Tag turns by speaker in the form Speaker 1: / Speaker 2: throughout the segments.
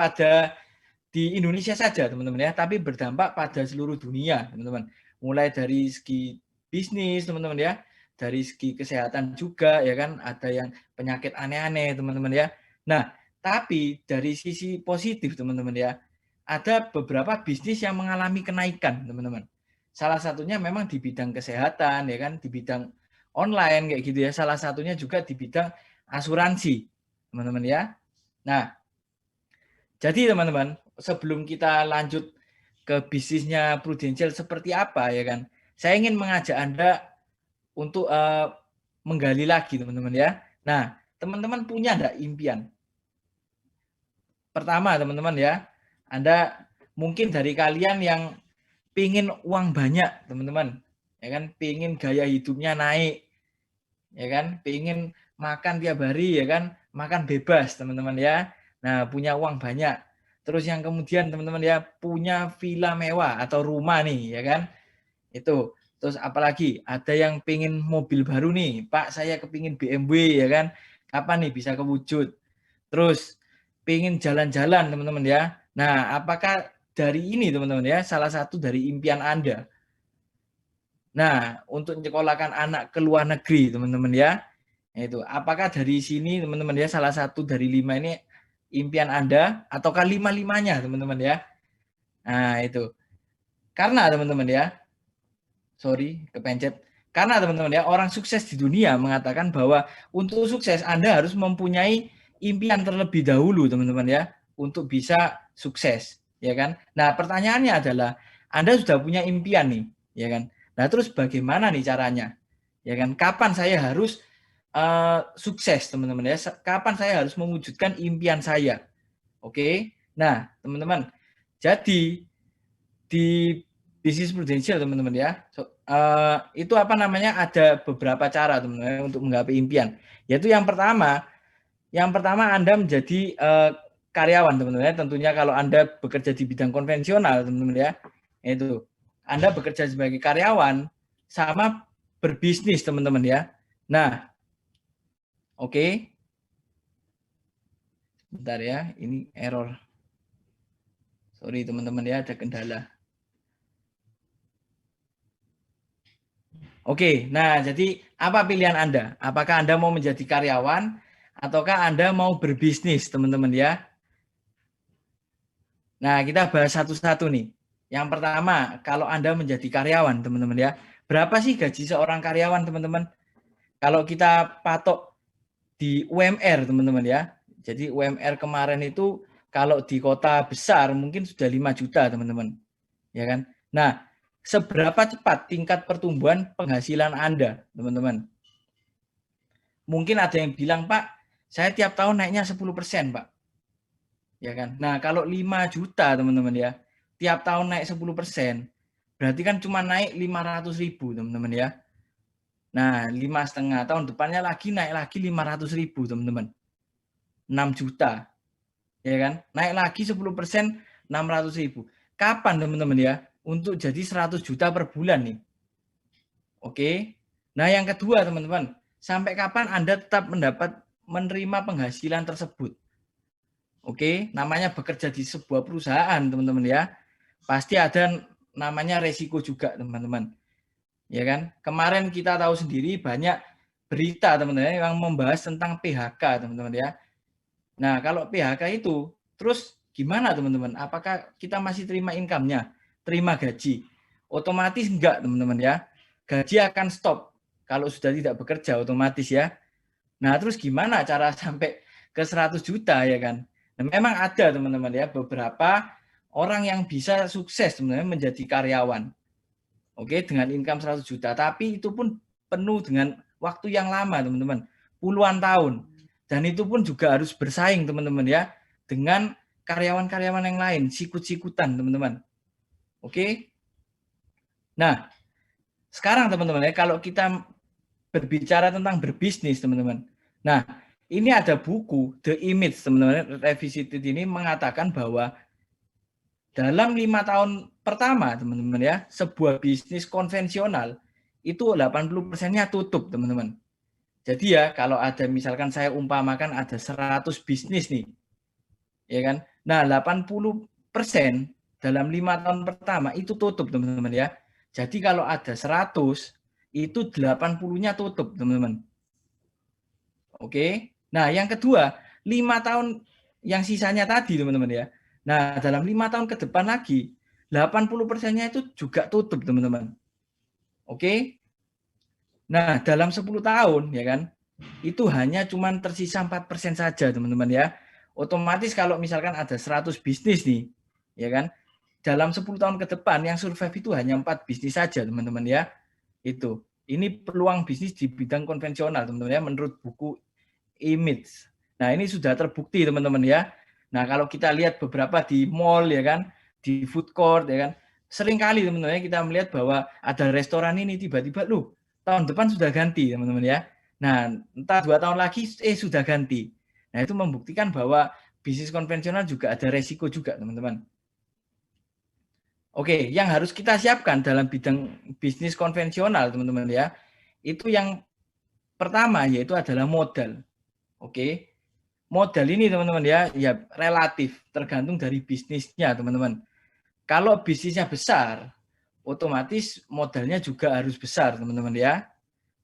Speaker 1: pada di Indonesia saja, teman-teman ya, tapi berdampak pada seluruh dunia, teman-teman. Mulai dari segi bisnis, teman-teman ya, dari segi kesehatan juga, ya kan, ada yang penyakit aneh-aneh, teman-teman ya. Nah, tapi dari sisi positif, teman-teman ya, ada beberapa bisnis yang mengalami kenaikan, teman-teman. Salah satunya memang di bidang kesehatan, ya kan, di bidang online kayak gitu ya. Salah satunya juga di bidang asuransi, teman-teman ya. Nah, jadi teman-teman, sebelum kita lanjut ke bisnisnya Prudential seperti apa ya kan, saya ingin mengajak Anda untuk menggali lagi teman-teman ya. Nah, teman-teman punya enggak impian? Pertama teman-teman ya, Anda mungkin dari kalian yang pingin uang banyak teman-teman, ya kan, pingin gaya hidupnya naik, ya kan, pingin makan tiap hari ya kan, makan bebas teman-teman ya. Nah, punya uang banyak. Terus yang kemudian teman-teman ya, punya villa mewah atau rumah nih ya kan. Itu. Terus apalagi ada yang pingin mobil baru nih, Pak saya kepingin BMW ya kan. Kapan nih bisa kewujud? Terus pingin jalan-jalan teman-teman ya. Nah, apakah dari ini teman-teman ya, salah satu dari impian Anda? Nah, untuk menyekolahkan anak ke luar negeri teman-teman ya, itu. Apakah dari sini teman-teman ya, salah satu dari 5 ini impian Anda ataukah 5-limanya teman-teman ya? Nah, itu. Karena teman-teman ya, sorry kepencet. Karena teman-teman ya, orang sukses di dunia mengatakan bahwa untuk sukses Anda harus mempunyai impian terlebih dahulu teman-teman ya, untuk bisa sukses, ya kan? Nah, pertanyaannya adalah Anda sudah punya impian nih, ya kan? Nah, terus bagaimana nih caranya? Ya kan? Kapan saya harus sukses teman-teman ya? Kapan saya harus mewujudkan impian saya? Oke. Nah, teman-teman, jadi di bisnis Prudential teman-teman ya, itu apa namanya, ada beberapa cara teman-teman untuk menggapai impian. Yaitu yang pertama Anda menjadi karyawan teman-teman ya. Tentunya kalau Anda bekerja di bidang konvensional teman-teman ya, itu Anda bekerja sebagai karyawan sama berbisnis teman-teman ya. Nah, oke. Bentar ya, ini error. Sorry teman-teman ya, ada kendala. Oke, nah jadi apa pilihan Anda? Apakah Anda mau menjadi karyawan ataukah Anda mau berbisnis, teman-teman ya? Nah, kita bahas satu-satu nih. Yang pertama, kalau Anda menjadi karyawan, teman-teman ya. Berapa sih gaji seorang karyawan, teman-teman? Kalau kita patok di UMR, teman-teman ya. Jadi UMR kemarin itu kalau di kota besar mungkin sudah 5 juta, teman-teman. Ya kan? Nah, seberapa cepat tingkat pertumbuhan penghasilan Anda, teman-teman? Mungkin ada yang bilang, Pak, saya tiap tahun naiknya 10%, Pak. Ya kan? Nah, kalau 5 juta, teman-teman ya, tiap tahun naik 10%, berarti kan cuma naik 500.000, teman-teman ya. Nah, 5,5 tahun depannya lagi naik lagi 500.000, teman-teman. 6 juta. Ya kan? Naik lagi 10%, 600.000. Kapan, teman-teman ya? Untuk jadi 100 juta per bulan nih. Oke. Nah, yang kedua, teman-teman, sampai kapan Anda tetap menerima penghasilan tersebut? Oke, namanya bekerja di sebuah perusahaan, teman-teman ya. Pasti ada namanya resiko juga, teman-teman. Ya kan? Kemarin kita tahu sendiri banyak berita, teman-teman, yang membahas tentang PHK, teman-teman ya. Nah, kalau PHK itu, terus gimana, teman-teman? Apakah kita masih terima income-nya? Terima gaji? Otomatis enggak, teman-teman ya. Gaji akan stop kalau sudah tidak bekerja, otomatis ya. Nah, terus gimana cara sampai ke 100 juta ya kan? Nah, memang ada teman-teman ya beberapa orang yang bisa sukses sebenarnya menjadi karyawan. Oke, dengan income 100 juta, tapi itu pun penuh dengan waktu yang lama, teman-teman. Puluhan tahun. Dan itu pun juga harus bersaing, teman-teman ya, dengan karyawan-karyawan yang lain, sikut-sikutan, teman-teman. Oke. Nah, sekarang teman-teman ya, kalau kita berbicara tentang berbisnis, teman-teman. Nah, ini ada buku The Image, teman-teman, Revisited ini mengatakan bahwa dalam 5 tahun pertama, teman-teman ya, sebuah bisnis konvensional itu 80%-nya tutup, teman-teman. Jadi ya, kalau ada misalkan saya umpamakan ada 100 bisnis nih, ya kan? Nah, 80% dalam 5 tahun pertama itu tutup, teman-teman ya. Jadi kalau ada 100, itu 80-nya tutup, teman-teman. Oke. Nah, yang kedua, 5 tahun yang sisanya tadi, teman-teman ya. Nah, dalam 5 tahun ke depan lagi, 80%-nya itu juga tutup, teman-teman. Oke. Nah, dalam 10 tahun, ya kan, itu hanya cuman tersisa 4% saja, teman-teman ya. Otomatis kalau misalkan ada 100 bisnis nih, ya kan, dalam 10 tahun ke depan yang survive itu hanya 4 bisnis saja, teman-teman ya. Itu. Ini peluang bisnis di bidang konvensional, teman-teman ya, menurut buku Image. Nah, ini sudah terbukti, teman-teman ya. Nah, kalau kita lihat beberapa di mall ya kan, di food court ya kan, sering kali teman-teman ya kita melihat bahwa ada restoran ini tiba-tiba lu tahun depan sudah ganti, teman-teman ya. Nah, entah 2 tahun lagi sudah ganti. Nah, itu membuktikan bahwa bisnis konvensional juga ada resiko juga, teman-teman. Oke, yang harus kita siapkan dalam bidang bisnis konvensional, teman-teman ya, itu yang pertama yaitu adalah modal. Oke. Modal ini teman-teman ya relatif tergantung dari bisnisnya, teman-teman. Kalau bisnisnya besar, otomatis modalnya juga harus besar, teman-teman ya.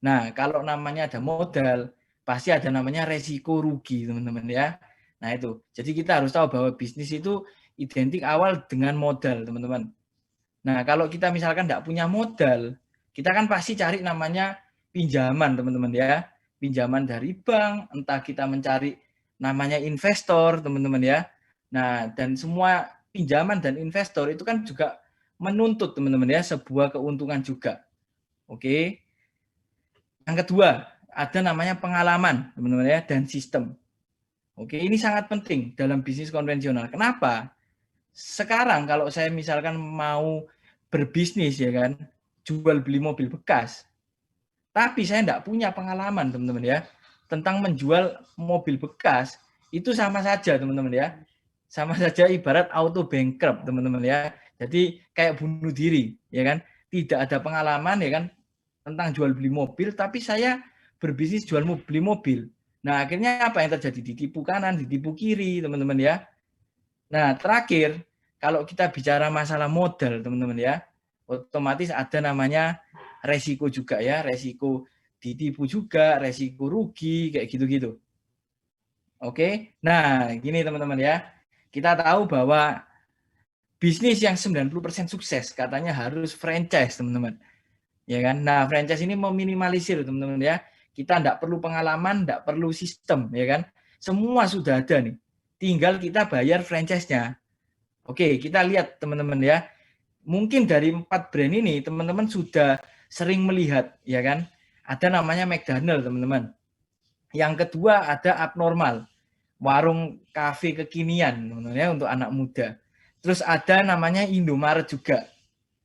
Speaker 1: Nah, kalau namanya ada modal, pasti ada namanya resiko rugi, teman-teman ya. Nah, itu. Jadi kita harus tahu bahwa bisnis itu identik awal dengan modal, teman-teman. Nah, kalau kita misalkan tidak punya modal, kita kan pasti cari namanya pinjaman, teman-teman ya. Pinjaman dari bank, entah kita mencari namanya investor, teman-teman ya. Nah, dan semua pinjaman dan investor itu kan juga menuntut, teman-teman ya, sebuah keuntungan juga. Oke. Yang kedua, ada namanya pengalaman, teman-teman ya, dan sistem. Oke, ini sangat penting dalam bisnis konvensional. Kenapa? Sekarang kalau saya misalkan mau berbisnis ya kan, jual beli mobil bekas, tapi saya tidak punya pengalaman, teman-teman ya, tentang menjual mobil bekas, itu sama saja, teman-teman ya. Sama saja ibarat auto bankrupt, teman-teman ya. Jadi kayak bunuh diri, ya kan. Tidak ada pengalaman ya kan tentang jual beli mobil, tapi saya berbisnis jual beli mobil. Nah, akhirnya apa yang terjadi? Ditipu kanan, ditipu kiri, teman-teman ya. Nah, terakhir, kalau kita bicara masalah modal, teman-teman ya, otomatis ada namanya resiko juga ya, resiko ditipu juga, resiko rugi, kayak gitu-gitu. Oke, nah gini teman-teman ya, kita tahu bahwa bisnis yang 90% sukses katanya harus franchise, teman-teman. Ya kan? Nah, franchise ini meminimalisir, teman-teman ya. Kita tidak perlu pengalaman, tidak perlu sistem, ya kan? Semua sudah ada nih. Tinggal kita bayar franchise-nya. Oke, kita lihat teman-teman ya. Mungkin dari 4 brand ini teman-teman sudah sering melihat ya kan. Ada namanya McDonald, teman-teman. Yang kedua ada Abnormal, warung kafe kekinian teman-teman ya untuk anak muda. Terus ada namanya Indomaret juga.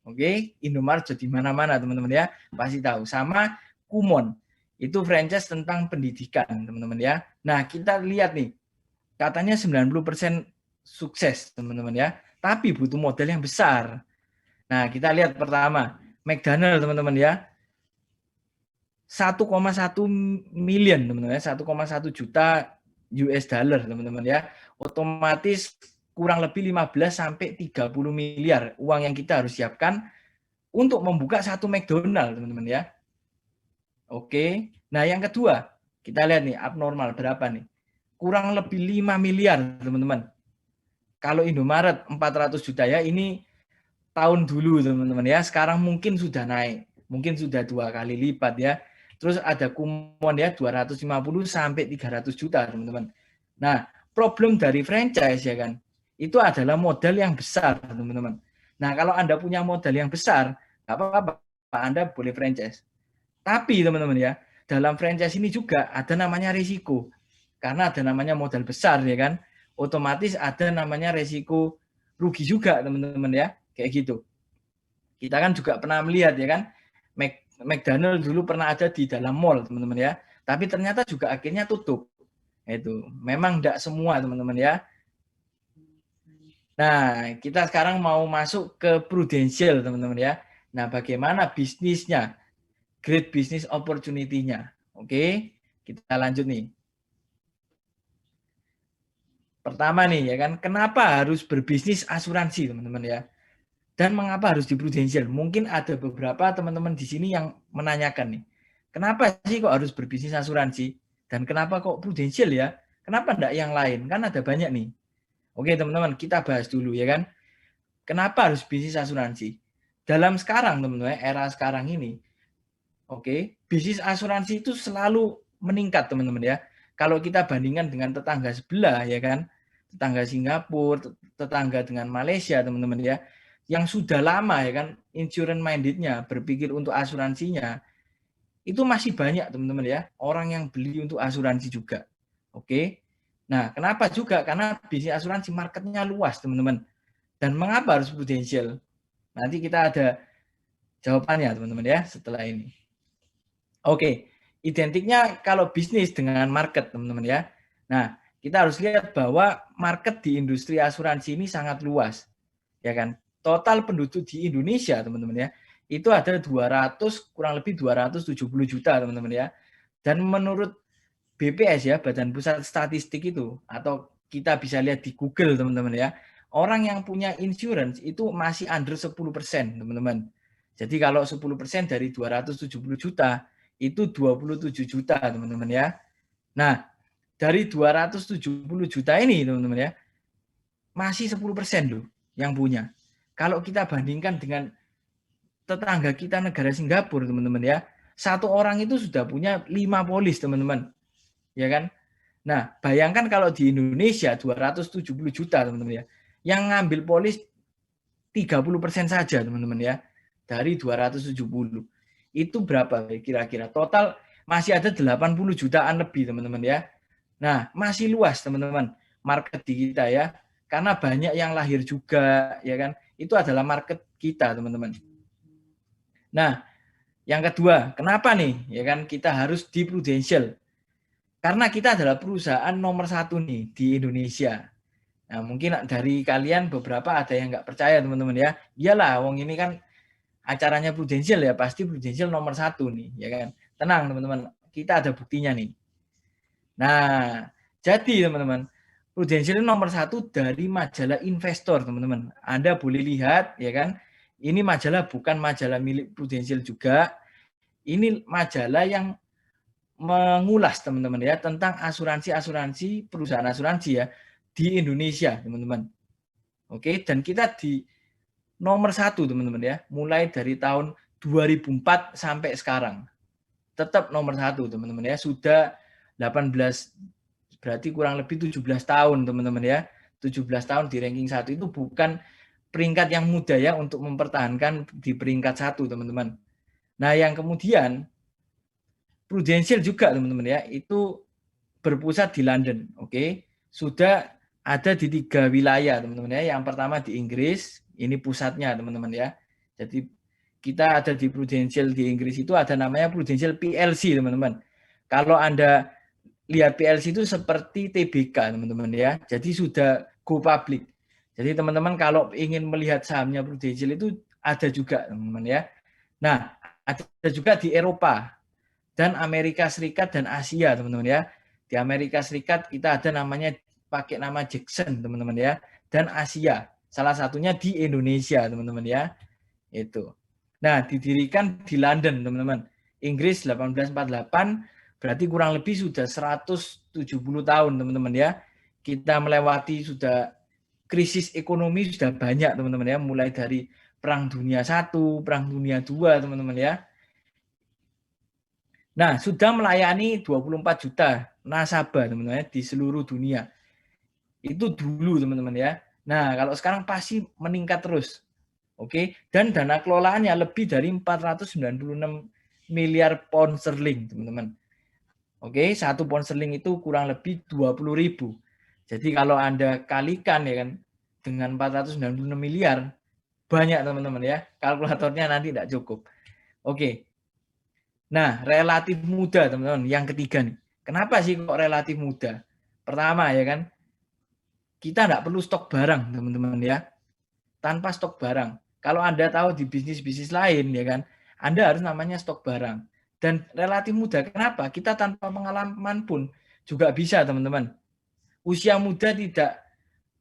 Speaker 1: Oke, Indomaret jadi mana-mana teman-teman ya, pasti tahu. Sama Kumon. Itu franchise tentang pendidikan, teman-teman ya. Nah, kita lihat nih. Katanya 90% sukses, teman-teman ya. Tapi butuh modal yang besar. Nah, kita lihat pertama, McDonald, teman-teman ya. 1,1 million, teman-teman ya. 1,1 juta US dollar, teman-teman ya. Otomatis kurang lebih 15 sampai 30 miliar uang yang kita harus siapkan untuk membuka satu McDonald, teman-teman ya. Oke. Nah, yang kedua, kita lihat nih abnormal berapa nih? Kurang lebih 5 miliar, teman-teman. Kalau Indomaret 400 juta ya, ini tahun dulu teman-teman ya. Sekarang mungkin sudah naik, mungkin sudah 2 kali lipat ya. Terus ada Kumon ya 250 sampai 300 juta teman-teman. Nah, problem dari franchise ya kan, itu adalah modal yang besar teman-teman. Nah, kalau Anda punya modal yang besar, nggak apa-apa, Anda boleh franchise. Tapi teman-teman ya, dalam franchise ini juga ada namanya risiko. Karena ada namanya modal besar ya kan, otomatis ada namanya risiko rugi juga teman-teman ya, kayak gitu. Kita kan juga pernah melihat ya kan, McDonald dulu pernah ada di dalam mall teman-teman ya, tapi ternyata juga akhirnya tutup. Itu memang tidak semua teman-teman ya. Nah, kita sekarang mau masuk ke Prudential teman-teman ya. Nah, bagaimana bisnisnya? Great business opportunity-nya. Oke, kita lanjut nih. Pertama nih ya kan, kenapa harus berbisnis asuransi teman-teman ya? Dan mengapa harus di Prudential? Mungkin ada beberapa teman-teman di sini yang menanyakan nih, kenapa sih kok harus berbisnis asuransi? Dan kenapa kok Prudential ya? Kenapa enggak yang lain? Kan ada banyak nih. Oke teman-teman, kita bahas dulu ya kan. Kenapa harus bisnis asuransi? Dalam sekarang teman-teman, era sekarang ini, oke, bisnis asuransi itu selalu meningkat teman-teman ya. Kalau kita bandingkan dengan tetangga sebelah ya kan, tetangga Singapura, tetangga dengan Malaysia teman-teman ya, yang sudah lama ya kan insurance minded-nya, berpikir untuk asuransinya, itu masih banyak teman-teman ya, orang yang beli untuk asuransi juga. Oke. Nah, kenapa juga? Karena bisnis asuransi marketnya luas teman-teman. Dan mengapa harus Prudential? Nanti kita ada jawabannya teman-teman ya setelah ini. Oke, identiknya kalau bisnis dengan market teman-teman ya. Nah, kita harus lihat bahwa market di industri asuransi ini sangat luas. Ya kan? Total penduduk di Indonesia teman-teman ya, itu ada 200 kurang lebih 270 juta teman-teman ya. Dan menurut BPS ya, Badan Pusat Statistik itu, atau kita bisa lihat di Google teman-teman ya, orang yang punya insurance itu masih under 10% teman-teman. Jadi kalau 10% dari 270 juta itu 27 juta teman-teman ya. Nah, dari 270 juta ini teman-teman ya, masih 10% loh yang punya. Kalau kita bandingkan dengan tetangga kita negara Singapura teman-teman ya, satu orang itu sudah punya 5 polis teman-teman. Ya kan? Nah, bayangkan kalau di Indonesia 270 juta teman-teman ya, yang ngambil polis 30% saja teman-teman ya, dari 270. Itu berapa kira-kira? Total masih ada 80 jutaan lebih teman-teman ya. Nah, masih luas teman-teman market di kita ya. Karena banyak yang lahir juga ya kan. Itu adalah market kita teman-teman. Nah, yang kedua, kenapa nih ya kan kita harus di Prudential? Karena kita adalah perusahaan nomor 1 nih di Indonesia. Nah, mungkin dari kalian beberapa ada yang nggak percaya teman-teman ya. Iyalah, wong ini kan acaranya Prudential ya, pasti Prudential nomor 1 nih, ya kan. Tenang teman-teman, kita ada buktinya nih. Nah, jadi teman-teman, Prudential nomor 1 dari majalah investor teman-teman. Anda boleh lihat ya kan, ini majalah bukan majalah milik Prudential juga. Ini majalah yang mengulas teman-teman ya tentang asuransi-asuransi perusahaan asuransi ya di Indonesia teman-teman. Oke, dan kita di nomor 1 teman-teman ya, mulai dari tahun 2004 sampai sekarang. Tetap nomor 1 teman-teman ya, sudah 18 berarti kurang lebih 17 tahun teman-teman ya. 17 tahun di ranking 1 itu bukan peringkat yang mudah ya untuk mempertahankan di peringkat 1 teman-teman. Nah, yang kemudian Prudential juga teman-teman ya, itu berpusat di London, oke. Sudah ada di 3 wilayah teman-teman ya. Yang pertama di Inggris, ini pusatnya teman-teman ya. Jadi kita ada di Prudential di Inggris itu ada namanya Prudential PLC teman-teman. Kalau Anda lihat PLC itu seperti TBK teman-teman ya. Jadi sudah go public. Jadi teman-teman kalau ingin melihat sahamnya Prudential itu ada juga teman-teman ya. Nah, ada juga di Eropa dan Amerika Serikat dan Asia teman-teman ya. Di Amerika Serikat kita ada namanya pakai nama Jackson teman-teman ya, dan Asia. Salah satunya di Indonesia teman-teman ya. Itu. Nah, didirikan di London teman-teman. Inggris 1848, berarti kurang lebih sudah 170 tahun teman-teman ya. Kita melewati sudah krisis ekonomi sudah banyak teman-teman ya, mulai dari Perang Dunia I, Perang Dunia II teman-teman ya. Nah, sudah melayani 24 juta nasabah teman-teman ya, di seluruh dunia. Itu dulu teman-teman ya. Nah, kalau sekarang pasti meningkat terus. Oke, dan dana kelolaannya lebih dari 496 miliar pound sterling, teman-teman. Oke, 1 pound sterling itu kurang lebih 20.000. Jadi kalau Anda kalikan ya kan dengan 496 miliar, banyak teman-teman ya. Kalkulatornya nanti tidak cukup. Oke. Nah, relatif muda teman-teman. Yang ketiga nih. Kenapa sih kok relatif muda? Pertama ya kan, kita tidak perlu stok barang teman-teman ya. Tanpa stok barang. Kalau Anda tahu di bisnis-bisnis lain ya kan, Anda harus namanya stok barang. Dan relatif mudah. Kenapa? Kita tanpa pengalaman pun juga bisa teman-teman Usia muda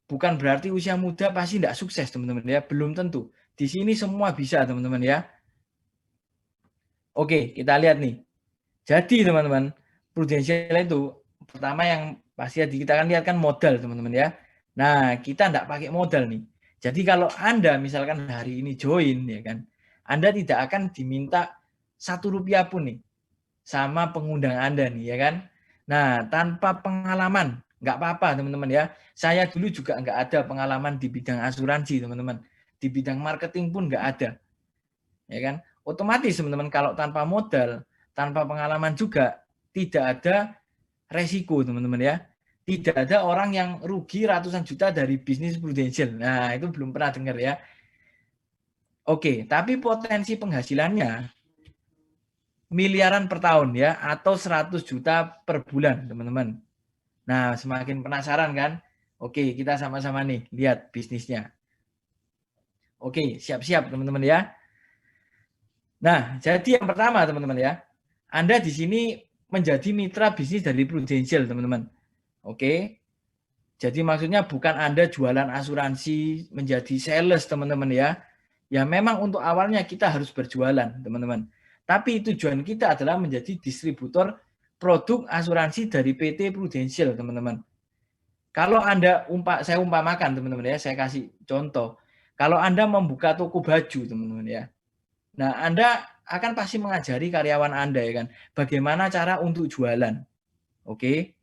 Speaker 1: bukan berarti usia muda pasti tidak sukses, teman-teman ya. Belum tentu. Di sini semua bisa, teman-teman ya. Oke, kita lihat nih. Jadi, teman-teman, prudensial itu pertama yang pasti kita akan lihat kan modal, teman-teman ya. Nah, kita tidak pakai modal nih. Jadi kalau Anda misalkan hari ini join, ya kan, Anda tidak akan diminta Rp1 pun nih sama pengundang Anda nih, ya kan. Nah, tanpa pengalaman, nggak apa-apa, teman-teman ya. Saya dulu juga nggak ada pengalaman di bidang asuransi, teman-teman. Di bidang marketing pun nggak ada, ya kan. Otomatis, teman-teman, kalau tanpa modal, tanpa pengalaman juga, tidak ada resiko, teman-teman ya. Tidak ada orang yang rugi ratusan juta dari bisnis prudensial. Nah, itu belum pernah dengar ya. Oke, tapi potensi penghasilannya miliaran per tahun ya, atau 100 juta per bulan, teman-teman. Nah, semakin penasaran kan? Oke, kita sama-sama nih lihat bisnisnya. Oke, siap-siap teman-teman ya. Nah, jadi yang pertama teman-teman ya, Anda di sini menjadi mitra bisnis dari Prudential, teman-teman. Oke. Jadi maksudnya bukan Anda jualan asuransi menjadi sales, teman-teman ya. Ya memang untuk awalnya kita harus berjualan, teman-teman. Tapi tujuan kita adalah menjadi distributor produk asuransi dari PT Prudential, teman-teman. Kalau Anda saya umpamakan, teman-teman ya, saya kasih contoh. Kalau Anda membuka toko baju, teman-teman ya. Nah, Anda akan pasti mengajari karyawan Anda ya kan, bagaimana cara untuk jualan. Oke.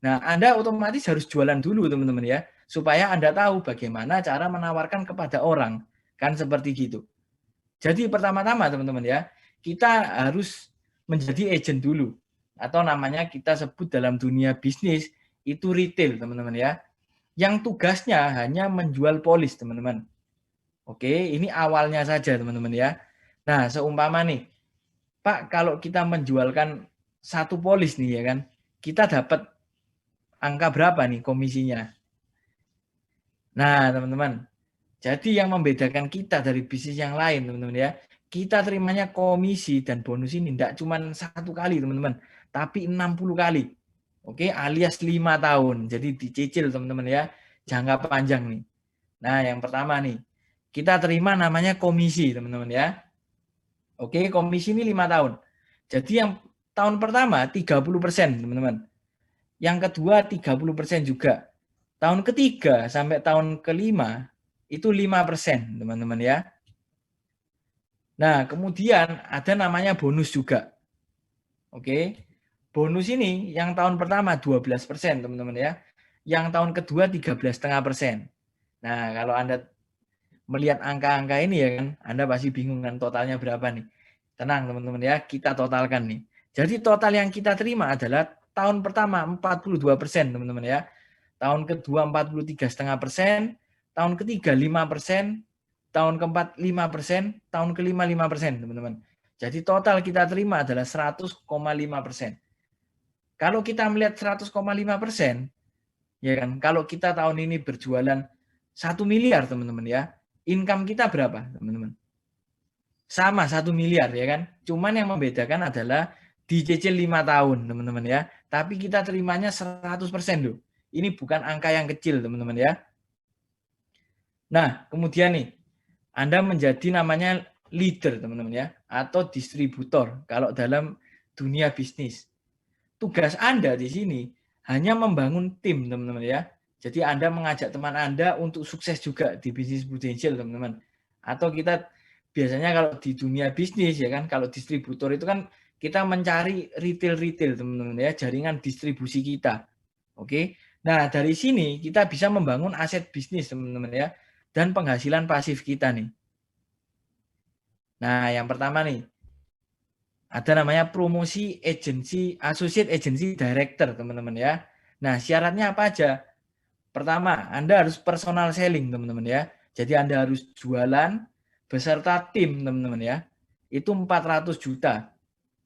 Speaker 1: Nah, Anda otomatis harus jualan dulu, teman-teman ya, supaya Anda tahu bagaimana cara menawarkan kepada orang. Kan seperti gitu. Jadi pertama-tama, teman-teman ya, kita harus menjadi agent dulu. Atau namanya kita sebut dalam dunia bisnis, itu retail, teman-teman ya. Yang tugasnya hanya menjual polis, teman-teman. Oke, ini awalnya saja, teman-teman ya. Nah, seumpama nih, Pak, kalau kita menjualkan satu polis nih ya kan, kita dapat angka berapa nih komisinya? Nah, teman-teman, jadi yang membedakan kita dari bisnis yang lain, teman-teman ya, kita terimanya komisi dan bonus ini tidak cuma 1 kali, teman-teman, tapi 60 kali. Oke, alias 5 tahun. Jadi dicicil, teman-teman ya, jangka panjang nih. Nah, yang pertama nih, kita terima namanya komisi, teman-teman ya. Oke, komisi ini 5 tahun. Jadi yang tahun pertama 30%, teman-teman. Yang kedua 30% juga. Tahun ketiga sampai tahun kelima itu 5%, teman-teman ya. Nah, kemudian ada namanya bonus juga. Oke. Bonus ini yang tahun pertama 12%, teman-teman ya. Yang tahun kedua 13,5%. Nah, kalau Anda melihat angka-angka ini ya kan, Anda pasti bingung kan totalnya berapa nih. Tenang teman-teman ya, kita totalkan nih. Jadi total yang kita terima adalah tahun pertama 42%, teman-teman ya. Tahun kedua 43,5%, tahun ketiga 5%, tahun keempat 5%, tahun kelima 5%, teman-teman. Jadi total kita terima adalah 100,5%. Kalau kita melihat 100,5%, ya kan, kalau kita tahun ini berjualan 1 miliar, teman-teman ya, income kita berapa, teman-teman? Sama 1 miliar ya kan. Cuman yang membedakan adalah dicicil 5 tahun, teman-teman ya. Tapi kita terimanya 100% loh. Ini bukan angka yang kecil, teman-teman ya. Nah, kemudian nih, Anda menjadi namanya leader, teman-teman ya, atau distributor kalau dalam dunia bisnis. Tugas Anda di sini hanya membangun tim, teman-teman ya. Jadi Anda mengajak teman Anda untuk sukses juga di bisnis Prudential, teman-teman. Atau kita biasanya kalau di dunia bisnis ya kan, kalau distributor itu kan kita mencari retail-retail, teman-teman ya, jaringan distribusi kita. Oke. Nah, dari sini kita bisa membangun aset bisnis, teman-teman ya, dan penghasilan pasif kita nih. Nah, yang pertama nih, ada namanya promosi agency, associate agency director, teman-teman ya. Nah, syaratnya apa aja? Pertama, Anda harus personal selling, teman-teman ya. Jadi Anda harus jualan beserta tim, teman-teman ya. Itu 400 juta.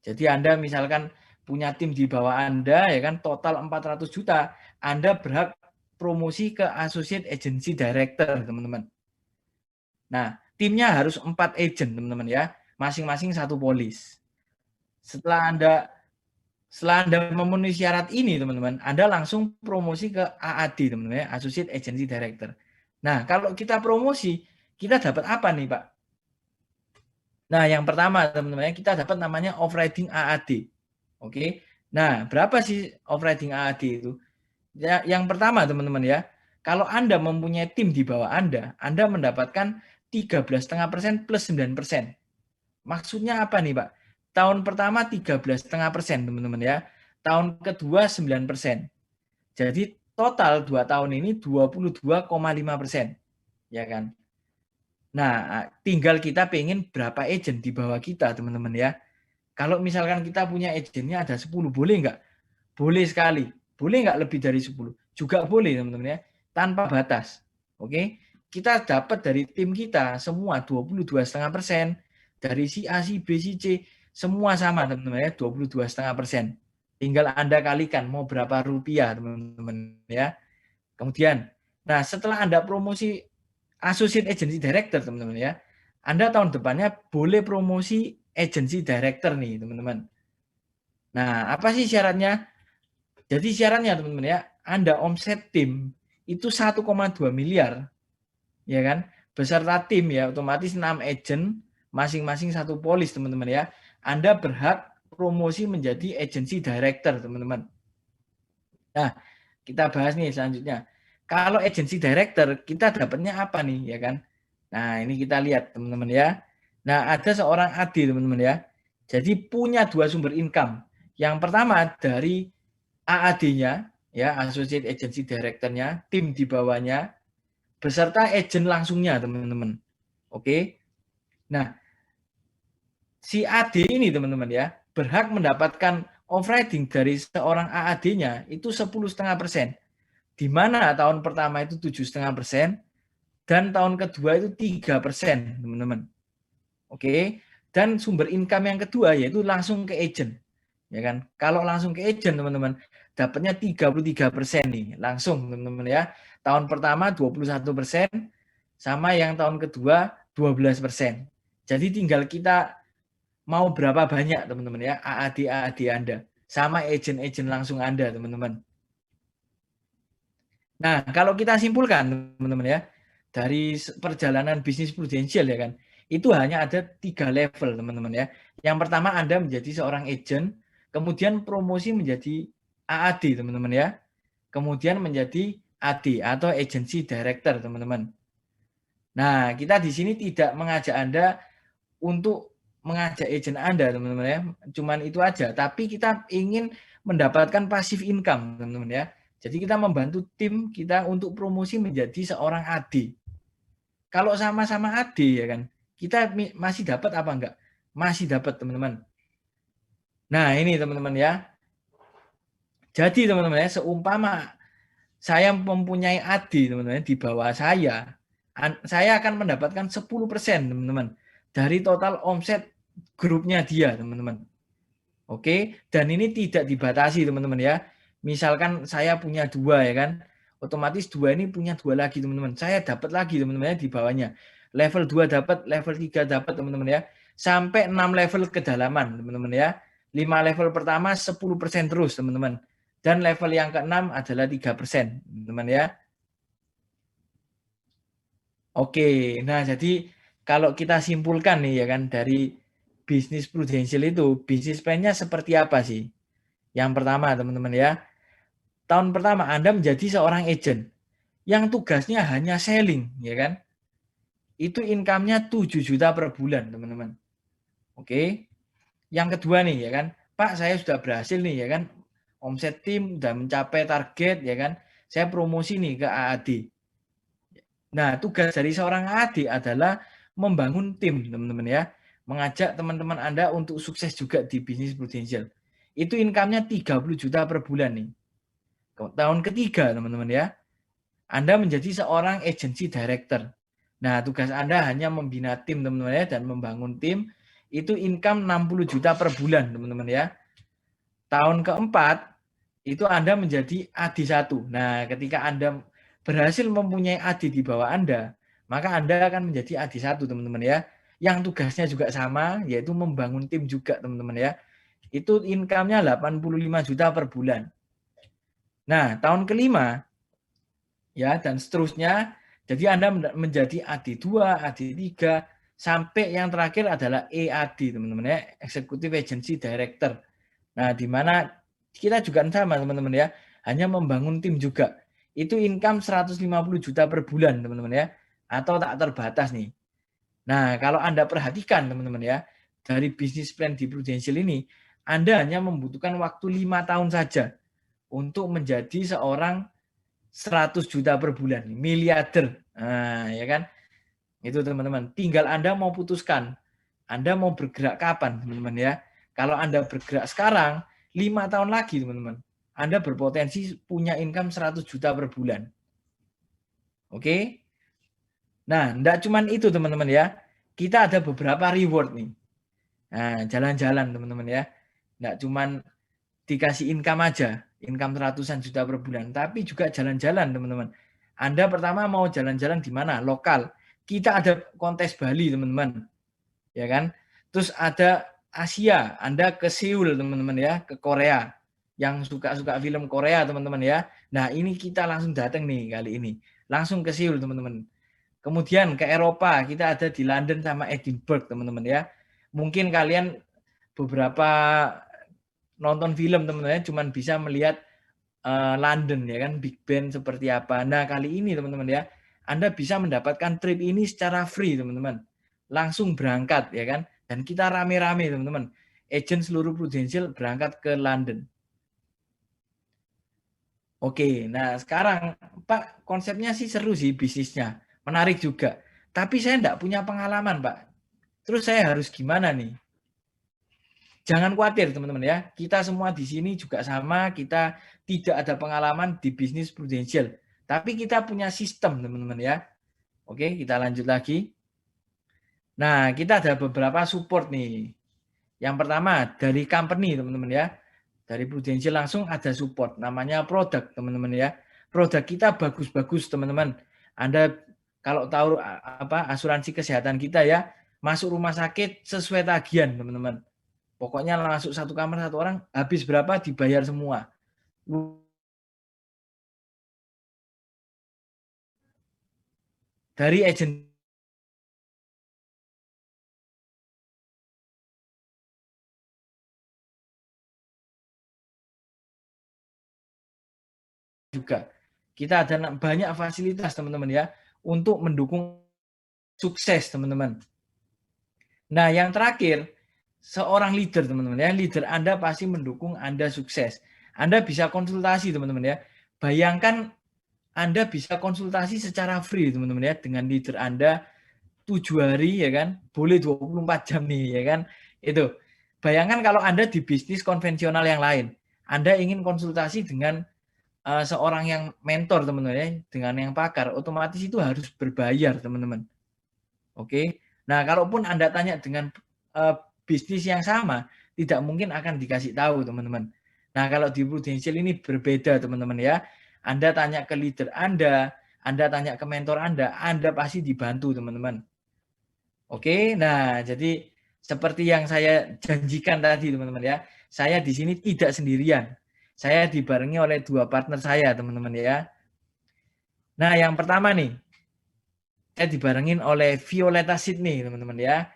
Speaker 1: Jadi Anda misalkan punya tim di bawah Anda ya kan, total 400 juta, Anda berhak promosi ke associate agency director, teman-teman. Nah, timnya harus 4 agent, teman-teman ya. Masing-masing 1 polis. Setelah Anda Setelah Anda memenuhi syarat ini, teman-teman, Anda langsung promosi ke AAD, teman-teman ya, Associate Agency Director. Nah, kalau kita promosi, kita dapat apa nih, Pak? Nah, yang pertama, teman-teman ya, kita dapat namanya off-riding AAD. Oke. Nah, berapa sih off-riding AAD itu? Ya, yang pertama, teman-teman ya, kalau Anda mempunyai tim di bawah Anda mendapatkan 13,5% plus 9%. Maksudnya apa nih, Pak? Tahun pertama 13,5%, teman-teman ya. Tahun kedua 9%. Jadi total 2 tahun ini 22,5%. Ya kan? Nah, tinggal kita pengen berapa agent di bawah kita, teman-teman ya. Kalau misalkan kita punya agentnya ada 10, boleh nggak? Boleh sekali. Boleh nggak lebih dari 10? Juga boleh, teman-teman ya. Tanpa batas. Oke? Kita dapat dari tim kita semua 22,5%. Dari si A, si B, si C. Semua sama, teman-teman ya. 22,5%. Tinggal Anda kalikan mau berapa rupiah, teman-teman ya. Kemudian, nah setelah Anda promosi Associate Agency Director, teman-teman ya, Anda tahun depannya boleh promosi Agency Director nih, teman-teman. Nah, apa sih syaratnya? Jadi syaratnya, teman-teman ya, Anda omset tim itu 1,2 miliar, ya kan? Beserta tim ya, otomatis 6 agent, masing-masing satu polis, teman-teman ya. Anda berhak promosi menjadi Agency Director, teman-teman. Nah, kita bahas nih selanjutnya. Kalau agency director, kita dapatnya apa nih, ya kan? Nah, ini kita lihat, teman-teman ya. Nah, ada seorang AD, teman-teman ya. Jadi punya dua sumber income. Yang pertama dari AAD-nya, ya, Associate Agency Director-nya, tim di bawahnya, beserta agent langsungnya, teman-teman. Oke. Nah, si AD ini, teman-teman ya, berhak mendapatkan overriding dari seorang AAD-nya itu 10,5%. Di mana tahun pertama itu 7,5% dan tahun kedua itu 3%, teman-teman. Oke. Dan sumber income yang kedua yaitu langsung ke agent. Ya kan? Kalau langsung ke agent, teman-teman, dapatnya 33% nih, langsung, teman-teman ya. Tahun pertama 21%, sama yang tahun kedua 12%. Jadi tinggal kita mau berapa banyak, teman-teman ya, AAD Anda sama agent-agent langsung Anda, teman-teman. Nah, kalau kita simpulkan, teman-teman ya, dari perjalanan bisnis prudensial ya kan, itu hanya ada 3 level, teman-teman ya. Yang pertama Anda menjadi seorang agent, kemudian promosi menjadi AAD, teman-teman ya. Kemudian menjadi AD atau agency director, teman-teman. Nah, kita di sini tidak mengajak Anda untuk mengajak agent Anda, teman-teman ya. Cuman itu aja, tapi kita ingin mendapatkan passive income, teman-teman ya. Jadi kita membantu tim kita untuk promosi menjadi seorang AD. Kalau sama-sama AD ya kan, kita masih dapat apa enggak? Masih dapat, teman-teman. Nah, ini teman-teman ya. Jadi teman-teman ya, seumpama saya mempunyai AD, teman-teman, di bawah saya akan mendapatkan 10%, teman-teman, dari total omset grupnya dia, teman-teman. Oke, dan ini tidak dibatasi, teman-teman ya. Misalkan saya punya 2 ya kan, otomatis 2 ini punya 2 lagi, teman-teman. Saya dapat lagi, teman-teman ya, di bawahnya. Level 2 dapat, level 3 dapat, teman-teman ya. Sampai 6 level kedalaman, teman-teman ya. 5 level pertama 10% terus, teman-teman. Dan level yang ke-6 adalah 3%, teman-teman ya. Oke, nah jadi kalau kita simpulkan nih ya kan dari bisnis prudensial itu, bisnis plan-nya seperti apa sih? Yang pertama teman-teman ya, tahun pertama Anda menjadi seorang agent yang tugasnya hanya selling ya kan. Itu income-nya 7 juta per bulan teman-teman. Oke. Yang kedua nih ya kan, Pak saya sudah berhasil nih ya kan, omset tim sudah mencapai target ya kan, saya promosi nih ke AAD. Nah, tugas dari seorang AD adalah membangun tim, teman-teman ya. Mengajak teman-teman Anda untuk sukses juga di bisnis prudensial. Itu income-nya 30 juta per bulan nih. Tahun ketiga, teman-teman ya. Anda menjadi seorang agency director. Nah, tugas Anda hanya membina tim, teman-teman ya, dan membangun tim. Itu income 60 juta per bulan, teman-teman ya. Tahun keempat, itu Anda menjadi AD1. Nah, ketika Anda berhasil mempunyai AD di bawah Anda, maka Anda akan menjadi AD1, teman-teman ya. Yang tugasnya juga sama, yaitu membangun tim juga, teman-teman ya. Itu income-nya 85 juta per bulan. Nah, tahun kelima, ya, dan seterusnya, jadi Anda menjadi AD2, AD3, sampai yang terakhir adalah EAD, teman-teman ya, Executive Agency Director. Nah, di mana kita juga sama, teman-teman ya, hanya membangun tim juga. Itu income 150 juta per bulan, teman-teman ya, atau tak terbatas nih. Nah, kalau Anda perhatikan, teman-teman ya, dari bisnis plan di Prudential ini, Anda hanya membutuhkan waktu 5 tahun saja untuk menjadi seorang 100 juta per bulan, miliarder. Nah, ya kan? Itu teman-teman. Tinggal Anda mau putuskan, Anda mau bergerak kapan, teman-teman ya. Kalau Anda bergerak sekarang, 5 tahun lagi, teman-teman, Anda berpotensi punya income 100 juta per bulan. Oke? Nah, enggak cuman itu, teman-teman ya. Kita ada beberapa reward nih. Nah, jalan-jalan, teman-teman ya. Enggak cuman dikasih income aja, income ratusan juta per bulan, tapi juga jalan-jalan, teman-teman. Anda pertama mau jalan-jalan di mana? Lokal. Kita ada kontes Bali, teman-teman. Ya kan? Terus ada Asia, Anda ke Seoul, teman-teman ya, ke Korea. Yang suka-suka film Korea, teman-teman ya. Nah, ini kita langsung datang nih kali ini. Langsung ke Seoul, teman-teman. Kemudian ke Eropa, kita ada di London sama Edinburgh, teman-teman ya. Mungkin kalian beberapa nonton film, teman-teman ya, cuman bisa melihat London ya kan, Big Ben seperti apa. Nah, kali ini teman-teman ya, Anda bisa mendapatkan trip ini secara free, teman-teman. Langsung berangkat ya kan. Dan kita rame-rame, teman-teman. Agent seluruh Prudential berangkat ke London. Oke, nah sekarang Pak, konsepnya sih seru sih bisnisnya. Menarik juga. Tapi saya enggak punya pengalaman, Pak. Terus saya harus gimana nih? Jangan khawatir teman-teman ya, kita semua di sini juga sama, kita tidak ada pengalaman di bisnis Prudential. Tapi kita punya sistem teman-teman ya. Oke, kita lanjut lagi. Nah, kita ada beberapa support nih. Yang pertama dari company teman-teman ya. Dari Prudential langsung ada support, namanya produk teman-teman ya. Produk kita bagus-bagus teman-teman. Anda kalau tahu apa asuransi kesehatan kita ya, masuk rumah sakit sesuai tagihan teman-teman. Pokoknya masuk satu kamar satu orang, habis berapa dibayar semua. Dari agent juga. Kita ada banyak fasilitas teman-teman ya untuk mendukung sukses teman-teman. Nah, yang terakhir, seorang leader teman-teman ya, leader Anda pasti mendukung Anda sukses. Anda bisa konsultasi teman-teman ya. Bayangkan Anda bisa konsultasi secara free teman-teman ya dengan leader Anda 7 hari ya kan, boleh 24 jam nih ya kan. Itu. Bayangkan kalau Anda di bisnis konvensional yang lain, Anda ingin konsultasi dengan seorang yang mentor teman-teman ya, dengan yang pakar, otomatis itu harus berbayar teman-teman. Oke. Nah, kalaupun Anda tanya dengan bisnis yang sama, tidak mungkin akan dikasih tahu teman-teman. Nah, kalau di Prudential ini berbeda teman-teman ya. Anda tanya ke leader Anda tanya ke mentor Anda pasti dibantu teman-teman. Oke, nah jadi seperti yang saya janjikan tadi teman-teman ya, saya di sini tidak sendirian. Saya dibarengi oleh 2 partner saya teman-teman ya. Nah yang pertama nih, saya dibarengin oleh Violeta Sydney teman-teman ya,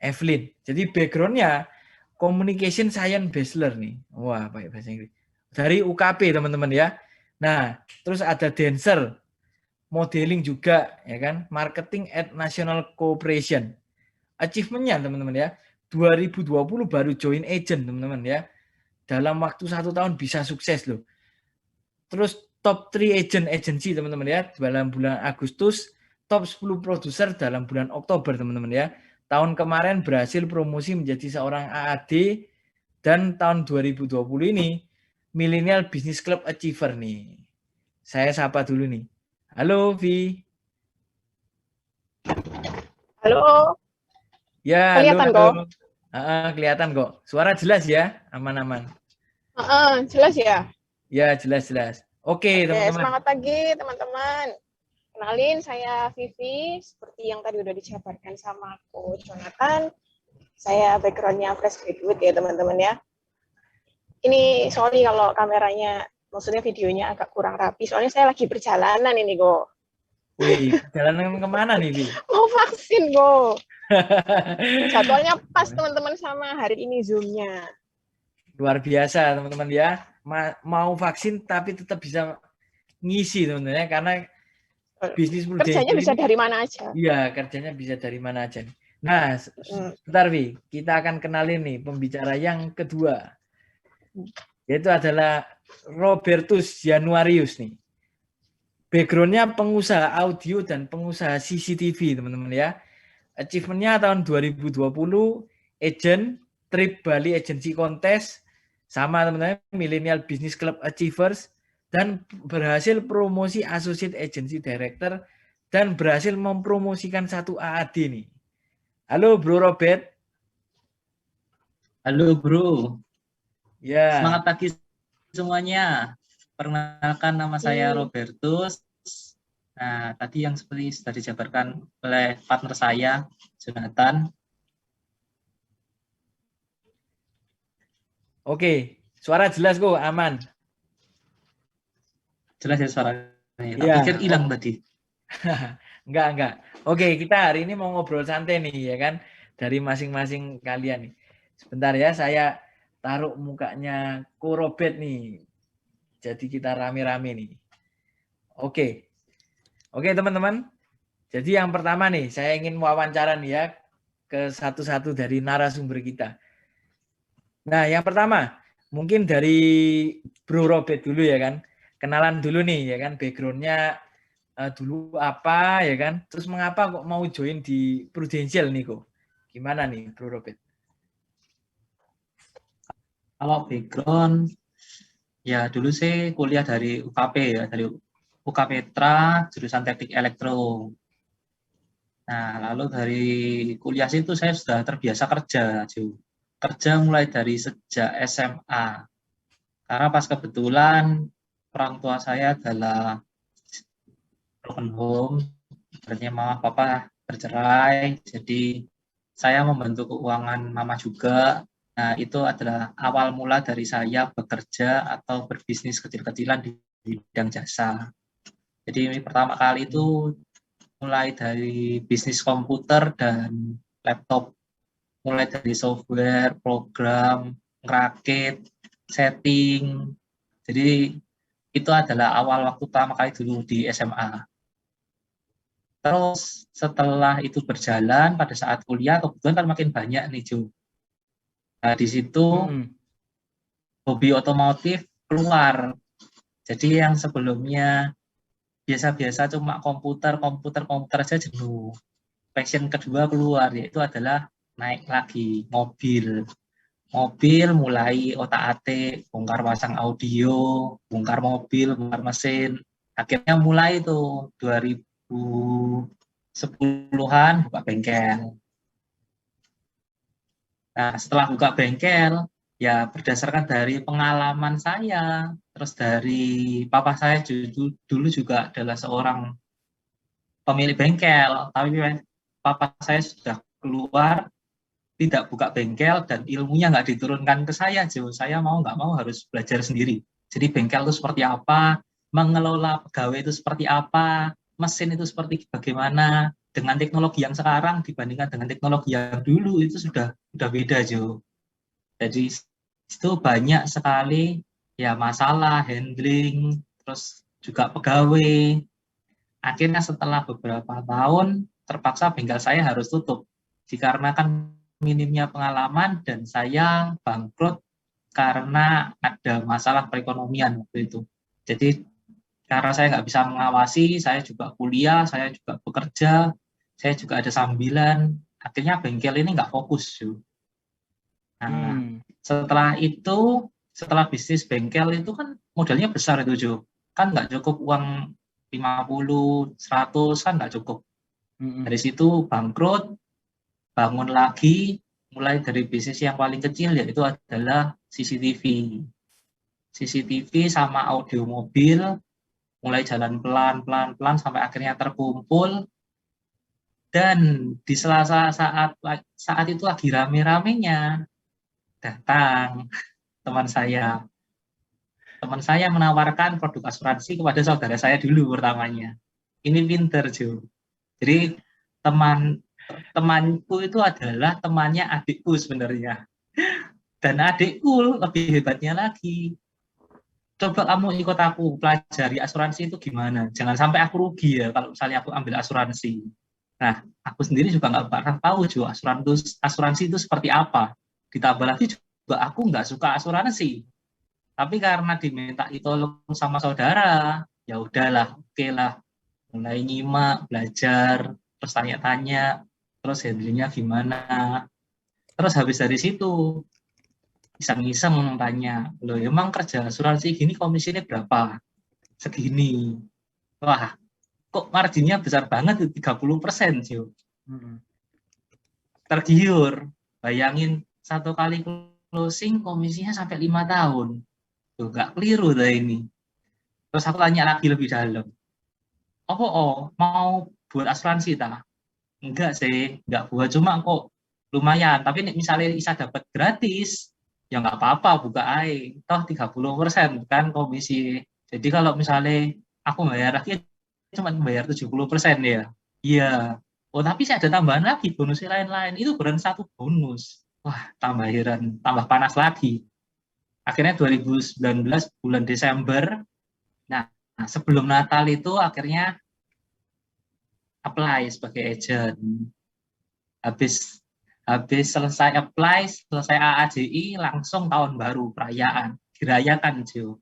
Speaker 1: Evelyn. Jadi backgroundnya Communication Science Bachelor nih. Wah pakai bahasa Inggris. Dari UKP teman-teman ya. Nah terus ada dancer, modeling juga ya kan, marketing at National Corporation. Achievement-nya teman-teman ya, 2020 baru join agent teman-teman ya. Dalam waktu 1 tahun bisa sukses loh. Terus top 3 agent agency teman-teman ya dalam bulan Agustus, top 10 produser dalam bulan Oktober teman-teman ya. Tahun kemarin berhasil promosi menjadi seorang AAD dan tahun 2020 ini Millennial Business Club Achiever nih. Saya sapa dulu nih. Halo Vi.
Speaker 2: Halo.
Speaker 1: Ya,
Speaker 2: kelihatan
Speaker 1: halo.
Speaker 2: kok.
Speaker 1: Kelihatan kok. Suara jelas ya, aman-aman.
Speaker 2: Jelas ya?
Speaker 1: Ya, jelas-jelas. Oke, teman-teman.
Speaker 2: Semangat pagi teman-teman. Kenalin, saya Vivi. Seperti yang tadi udah dijabarkan sama Coach Jonathan. Saya background-nya fresh graduate ya teman-teman ya. Ini sorry kalau kameranya, maksudnya videonya agak kurang rapi. Soalnya saya lagi perjalanan ini, Go.
Speaker 1: Wih, perjalanan kemana nih, Vi?
Speaker 2: Mau vaksin, Go. Jadwalnya pas teman-teman sama hari ini Zoom-nya.
Speaker 1: Luar biasa, teman-teman ya. Mau vaksin tapi tetap bisa ngisi, teman-teman ya. Karena bisnis
Speaker 2: Kerjanya
Speaker 1: Prudential
Speaker 2: bisa
Speaker 1: ini,
Speaker 2: dari mana aja.
Speaker 1: iya, kerjanya bisa dari mana aja nih. Nah, sebentar, Vi. Kita akan kenalin nih pembicara yang kedua. Yaitu adalah Robertus Januarius nih. Background-nya pengusaha audio dan pengusaha CCTV, teman-teman ya. Achievement-nya tahun 2020, agent, Trip Bali Agency Contest, sama teman-teman, Millennial Business Club Achievers, dan berhasil promosi Associate Agency Director, dan berhasil mempromosikan satu AAD nih. Halo Bro Robert.
Speaker 3: Halo Bro.
Speaker 1: Ya.
Speaker 3: Semangat pagi semuanya. Perkenalkan, nama saya Robertus. Nah, tadi yang seperti sudah dijabarkan oleh partner saya, Jonathan.
Speaker 1: Oke, suara jelas kok, aman.
Speaker 3: Jelas ya suaranya. Tak
Speaker 1: Ya.
Speaker 3: pikir hilang tadi.
Speaker 1: Enggak. Oke, kita hari ini mau ngobrol santai nih, ya kan? Dari masing-masing kalian nih. Sebentar ya, saya taruh mukanya Ko Robert nih. Jadi kita rame-rame nih. Oke, teman-teman. Jadi yang pertama nih, saya ingin wawancara nih ya ke satu-satu dari narasumber kita. Nah, yang pertama, mungkin dari Bro Robert dulu ya kan. Kenalan dulu nih ya kan, background-nya dulu apa ya kan. Terus mengapa kok mau join di Prudential nih kok. Gimana nih Bro Robert?
Speaker 3: Kalau background, ya dulu saya kuliah dari UKP ya, dari UK Petra, jurusan teknik elektro. Nah, lalu dari kuliah itu saya sudah terbiasa kerja, kerja mulai dari sejak SMA. Karena pas kebetulan orang tua saya adalah broken home, artinya mama papa bercerai, jadi saya membantu keuangan mama juga. Nah, itu adalah awal mula dari saya bekerja atau berbisnis kecil-kecilan di bidang jasa. Jadi pertama kali itu mulai dari bisnis komputer dan laptop, mulai dari software, program, ngerakit, setting. Jadi itu adalah awal waktu pertama kali dulu di SMA. Terus setelah itu berjalan, pada saat kuliah kebetulan kan makin banyak nih Jo. Nah di situ hobi otomotif keluar. Jadi yang sebelumnya biasa-biasa cuma komputer aja jenuh. Passion kedua keluar, yaitu adalah naik lagi mobil. Mobil mulai otak-atik, bongkar pasang audio, bongkar mobil, bongkar mesin. Akhirnya mulai itu 2010-an buka bengkel. Nah, setelah buka bengkel, ya berdasarkan dari pengalaman saya, terus dari papa saya dulu juga adalah seorang pemilik bengkel, tapi papa saya sudah keluar, tidak buka bengkel, dan ilmunya nggak diturunkan ke saya, Jo. Saya mau nggak mau harus belajar sendiri. Jadi bengkel itu seperti apa, mengelola pegawai itu seperti apa, mesin itu seperti bagaimana, dengan teknologi yang sekarang dibandingkan dengan teknologi yang dulu itu sudah beda, Jo. Jadi itu banyak sekali ya masalah, handling, terus juga pegawai. Akhirnya setelah beberapa tahun terpaksa bengkel saya harus tutup dikarenakan minimnya pengalaman dan saya bangkrut karena ada masalah perekonomian waktu itu. Jadi karena saya nggak bisa mengawasi, saya juga kuliah, saya juga bekerja, saya juga ada sambilan, akhirnya bengkel ini nggak fokus. Nah, setelah itu, setelah bisnis bengkel itu kan modalnya besar itu, Jo. Kan nggak cukup uang 50, 100, kan nggak cukup. Dari situ bangkrut, bangun lagi, mulai dari bisnis yang paling kecil, yaitu adalah CCTV. CCTV sama audio mobil, mulai jalan pelan-pelan sampai akhirnya terkumpul. Dan di saat itu lagi rame-ramenya, datang teman saya. Teman saya menawarkan produk asuransi kepada saudara saya dulu pertamanya. Ini pinter, Jo. Jadi temanku itu adalah temannya adikku sebenarnya. Dan adikku lebih hebatnya lagi. Coba kamu ikut aku pelajari asuransi itu gimana. Jangan sampai aku rugi ya kalau misalnya aku ambil asuransi. Nah, aku sendiri juga nggak pernah tahu Jo asuransi itu seperti apa. Ditambah lagi juga aku nggak suka asuransi. Tapi karena diminta ditolong sama saudara, ya udahlah, oke lah. Mulai nyimak, belajar, terus tanya-tanya, terus handlingnya gimana. Terus habis dari situ, iseng-iseng tanya, loh emang kerja asuransi gini komisinya berapa? Segini. Wah, kok marginnya besar banget, 30%, Jo. Tergiur. Bayangin, satu kali closing komisinya sampai 5 tahun. Tuh, nggak keliru dah ini. Terus aku tanya lagi lebih dalam. Mau buat asuransi tak? Enggak sih, enggak buat, cuma kok lumayan. Tapi misalnya bisa dapat gratis, ya nggak apa-apa, buka aja. Toh 30% kan komisi. Jadi kalau misalnya aku bayar lagi, cuma bayar 70% ya. Iya. Oh, tapi saya ada tambahan lagi, bonusnya lain-lain. Itu beran satu bonus. Wah, tambah heran, tambah panas lagi. Akhirnya 2019 bulan Desember, nah sebelum Natal itu akhirnya apply sebagai agent. Habis selesai apply, selesai AAJI, langsung tahun baru perayaan, dirayakan Jo.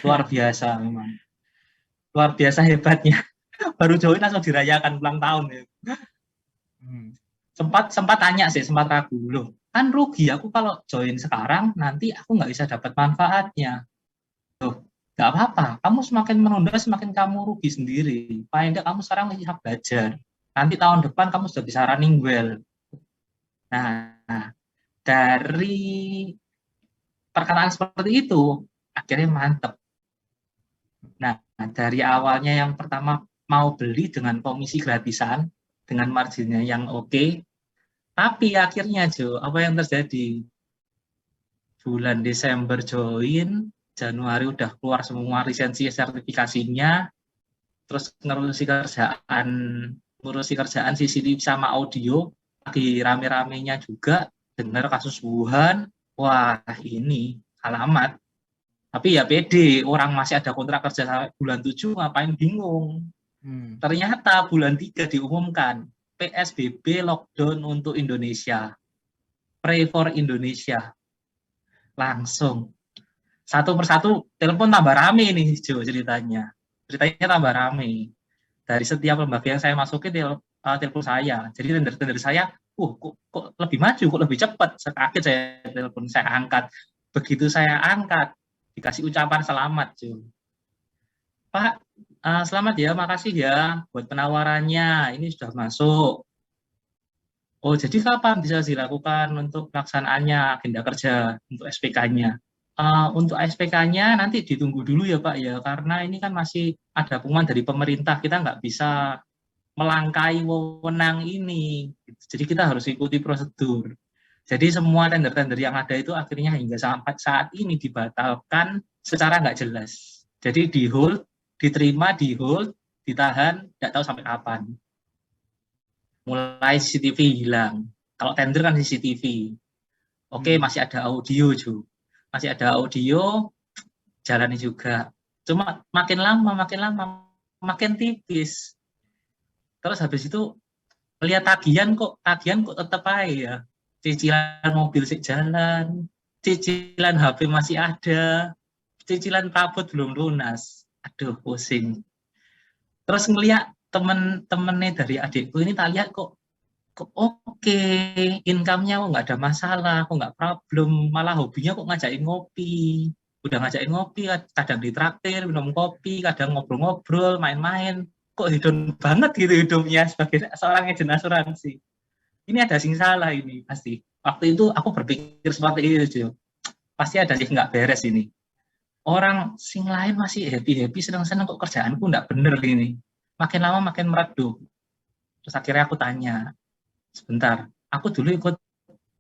Speaker 3: Luar biasa memang, luar biasa hebatnya. Baru join langsung dirayakan ulang tahun ya. Sempat tanya sih, sempat ragu loh. Kan rugi aku kalau join sekarang, nanti aku nggak bisa dapat manfaatnya. Loh, nggak apa-apa. Kamu semakin menunda, semakin kamu rugi sendiri. Paling tidak kamu sekarang bisa belajar. Nanti tahun depan kamu sudah bisa running well. Nah, dari perkataan seperti itu, akhirnya mantep. Nah, dari awalnya yang pertama mau beli dengan komisi gratisan, dengan marginnya yang oke, tapi akhirnya Jo, apa yang terjadi? Bulan Desember join, Januari udah keluar semua lisensi sertifikasinya, terus ngurusi kerjaan CCTV sama audio, lagi rame-ramenya juga, dengar kasus Wuhan, wah ini alamat. Tapi ya pede, orang masih ada kontrak kerja sampai bulan 7, ngapain bingung. Ternyata bulan 3 diumumkan, PSBB lockdown untuk Indonesia. Pray for Indonesia. Langsung. Satu persatu telepon tambah rame nih Jo ceritanya. Ceritanya tambah rame. Dari setiap lembaga yang saya masukin telepon saya. Jadi tender-tender saya, kok lebih maju, kok lebih cepat. Kaget saya telepon, saya angkat. Begitu saya angkat, dikasih ucapan selamat Jo. Pak, selamat ya, makasih ya buat penawarannya. Ini sudah masuk. Oh, jadi kapan bisa dilakukan untuk pelaksanaannya agenda kerja untuk SPK-nya? Untuk SPK-nya nanti ditunggu dulu ya Pak ya, karena ini kan masih ada pengumuman dari pemerintah, kita nggak bisa melangkai wewenang ini. Jadi kita harus ikuti prosedur. Jadi semua tender-tender yang ada itu akhirnya hingga sampai saat ini dibatalkan secara nggak jelas. Jadi di hold, diterima, di hold, ditahan, nggak tahu sampai kapan. Mulai CCTV hilang. Kalau tender kan CCTV. Oke, masih ada audio juga. Masih ada audio, jalani juga. Cuma makin lama, makin tipis. Terus habis itu lihat tagihan kok tetap aja ya. Cicilan mobil sih jalan, cicilan HP masih ada, cicilan prabot belum lunas. Aduh, pusing. Terus ngeliat temen-temennya dari adikku ini tak lihat kok oke, income-nya kok nggak ada masalah, kok nggak problem, malah hobinya kok ngajakin ngopi. Udah ngajakin ngopi, kadang ditraktir, minum kopi, kadang ngobrol-ngobrol, main-main. Kok hedon banget gitu hidupnya sebagai seorang agen asuransi. Ini ada sing salah ini pasti. Waktu itu aku berpikir seperti itu, pasti ada sih nggak beres ini. Orang sing lain masih happy-happy, seneng-seneng kok kerjaanku nggak bener ini. Makin lama makin meredup. Terus akhirnya aku tanya, sebentar, aku dulu ikut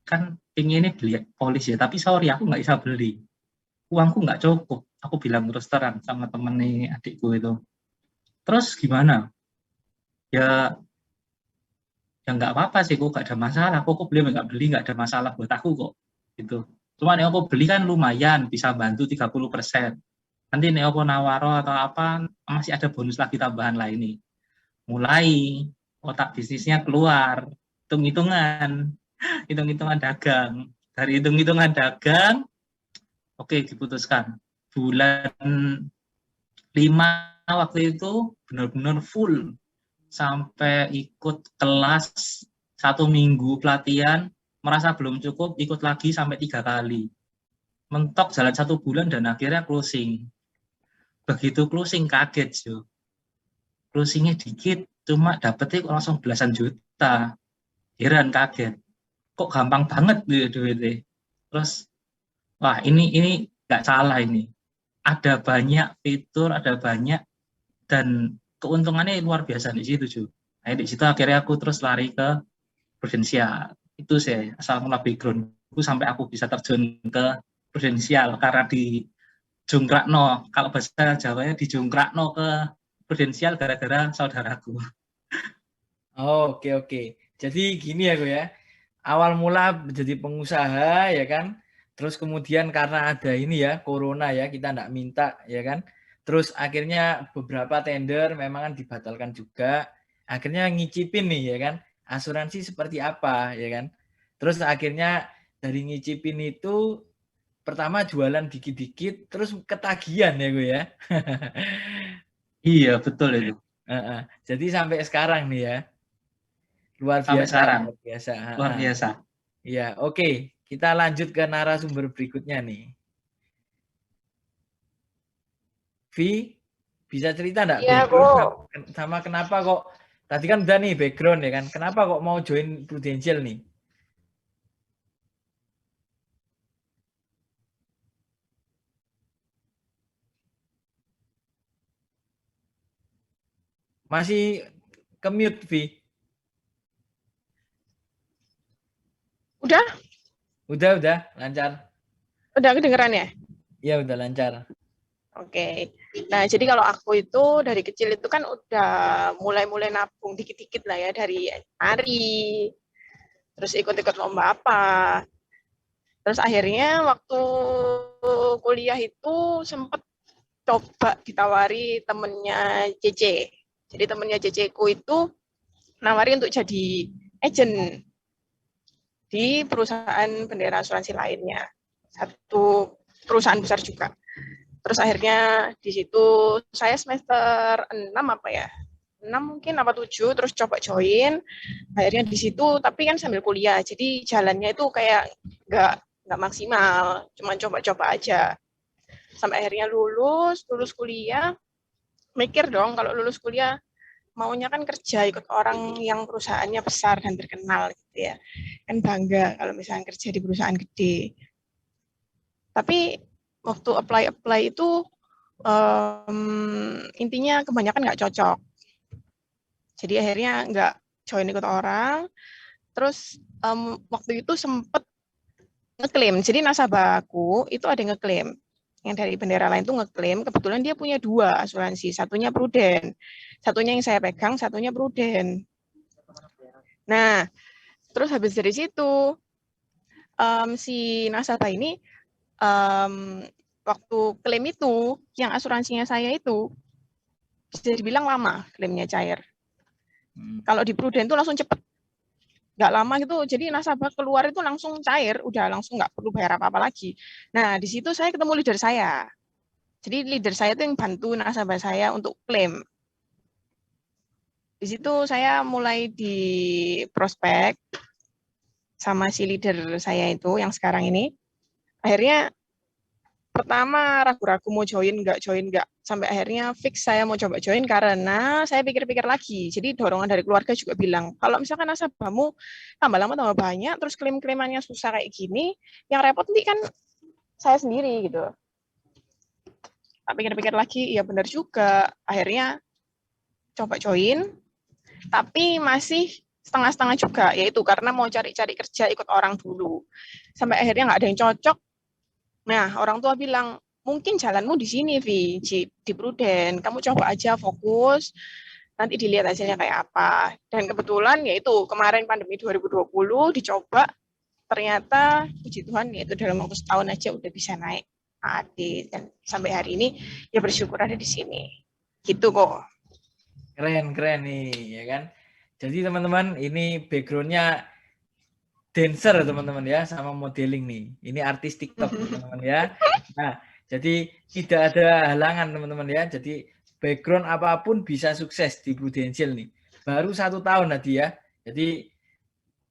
Speaker 3: kan ingin ini beli polis ya, tapi sorry aku nggak bisa beli. uangku nggak cukup. Aku bilang terus terang sama temen nih adikku itu. Terus gimana? Ya, ya nggak apa-apa sih, kok nggak ada masalah. Kok beli nggak beli nggak ada masalah buat aku kok. Gitu. Cuma yang aku beli kan lumayan, bisa bantu 30%. Nanti nih aku nawaro atau apa, masih ada bonus lagi tambahan lain nih. Mulai otak bisnisnya keluar, hitung-hitungan, hitung-hitungan dagang. Dari hitung-hitungan dagang, oke diputuskan. Bulan 5 waktu itu benar-benar full sampai ikut kelas 1 minggu pelatihan, merasa belum cukup, ikut lagi sampai 3 kali. Mentok jalan 1 bulan dan akhirnya closing. Begitu closing kaget, Jo. Closingnya dikit, cuma dapetnya langsung belasan juta. Heran, kaget. Kok gampang banget duitnya. Terus, wah ini nggak salah ini. Ada banyak fitur, ada banyak, dan keuntungannya luar biasa di situ, Jo. Nah, di situ akhirnya aku terus lari ke prudensial. Itu sih asal mula backgroundku sampai aku bisa terjun ke prudensial karena di jungkrakno, kalau bahasa Jawanya di jungkrakno ke prudensial gara-gara saudaraku.
Speaker 1: Oh, oke oke. Jadi gini ya gue ya. Awal mula menjadi pengusaha ya kan. Terus kemudian karena ada ini ya corona ya kita nggak minta ya kan. Terus akhirnya beberapa tender memang kan dibatalkan juga. Akhirnya ngicipin nih ya kan. Asuransi seperti apa ya kan. Terus akhirnya dari ngicipin itu pertama jualan dikit-dikit terus ketagihan ya gue ya.
Speaker 3: Iya, betul itu.
Speaker 1: Jadi sampai sekarang nih ya. Luar
Speaker 3: Sampai
Speaker 1: biasa,
Speaker 3: sekarang.
Speaker 1: luar biasa.
Speaker 3: Luar biasa.
Speaker 1: Ya, oke. Kita lanjut ke narasumber berikutnya nih. Vi, bisa cerita enggak
Speaker 2: Iya,
Speaker 1: background
Speaker 2: kok.
Speaker 1: sama kenapa kok tadi kan udah nih background ya kan. Kenapa kok mau join Prudential nih? Masih ke mute, Vi.
Speaker 2: Udah?
Speaker 1: Udah, lancar.
Speaker 2: Udah kedengeran ya?
Speaker 1: Iya, udah lancar.
Speaker 2: Oke. Nah, jadi kalau aku itu dari kecil itu kan udah mulai-mulai nabung dikit-dikit lah ya, dari nari, terus ikut-ikut lomba apa. Terus akhirnya waktu kuliah itu sempat coba ditawari temennya CC. Jadi temennya CC ku itu nawari untuk jadi agent di perusahaan bendera asuransi lainnya. Satu perusahaan besar juga. Terus akhirnya di situ saya semester 6 apa ya? 6 mungkin apa 7 terus coba join. Akhirnya di situ tapi kan sambil kuliah. Jadi jalannya itu kayak nggak maksimal, cuma coba-coba aja. Sampai akhirnya lulus kuliah, mikir dong kalau lulus kuliah maunya kan kerja ikut orang yang perusahaannya besar dan terkenal gitu ya. Kan bangga kalau misalnya kerja di perusahaan gede. Tapi waktu apply itu intinya kebanyakan nggak cocok. Jadi akhirnya nggak join ikut orang. Terus waktu itu sempet ngeklaim. Jadi nasabahku itu ada yang ngeklaim. Yang dari bendera lain tuh ngeklaim. Kebetulan dia punya 2 asuransi. Satunya Prudent. Satunya yang saya pegang, satunya Prudent. Nah, terus habis dari situ si nasabah ini waktu klaim itu, yang asuransinya saya itu bisa dibilang lama klaimnya cair. Kalau di Prudent itu langsung cepet, nggak lama gitu. Jadi nasabah keluar itu langsung cair, udah langsung nggak perlu bayar apa-apa lagi. Nah di situ saya ketemu leader saya. Jadi leader saya itu yang bantu nasabah saya untuk klaim. Di situ saya mulai di prospek sama si leader saya itu yang sekarang ini. Akhirnya pertama ragu-ragu mau join nggak, sampai akhirnya fix saya mau coba join karena saya pikir-pikir lagi. Jadi dorongan dari keluarga juga bilang, kalau misalkan nasabahmu tambah lama tambah banyak, terus klaim-klaimannya susah kayak gini, yang repot nih kan saya sendiri gitu. Tak pikir-pikir lagi, ya benar juga. Akhirnya coba join, tapi masih setengah-setengah juga, yaitu karena mau cari-cari kerja ikut orang dulu. Sampai akhirnya nggak ada yang cocok, Nah, orang tua bilang, mungkin jalanmu di sini, Vi, di Prudent. Kamu coba aja fokus, nanti dilihat hasilnya kayak apa. Dan kebetulan yaitu kemarin pandemi 2020 dicoba, ternyata puji Tuhan yaitu dalam waktu setahun aja udah bisa naik AAD. Dan sampai hari ini ya bersyukur ada di sini. Gitu kok.
Speaker 1: Keren nih, ya kan? Jadi teman-teman, ini background-nya dancer teman-teman ya, sama modeling nih. Ini artis TikTok teman-teman ya. Nah, jadi tidak ada halangan teman-teman ya. Jadi background apapun bisa sukses di Prudential nih. Baru 1 tahun tadi ya. Jadi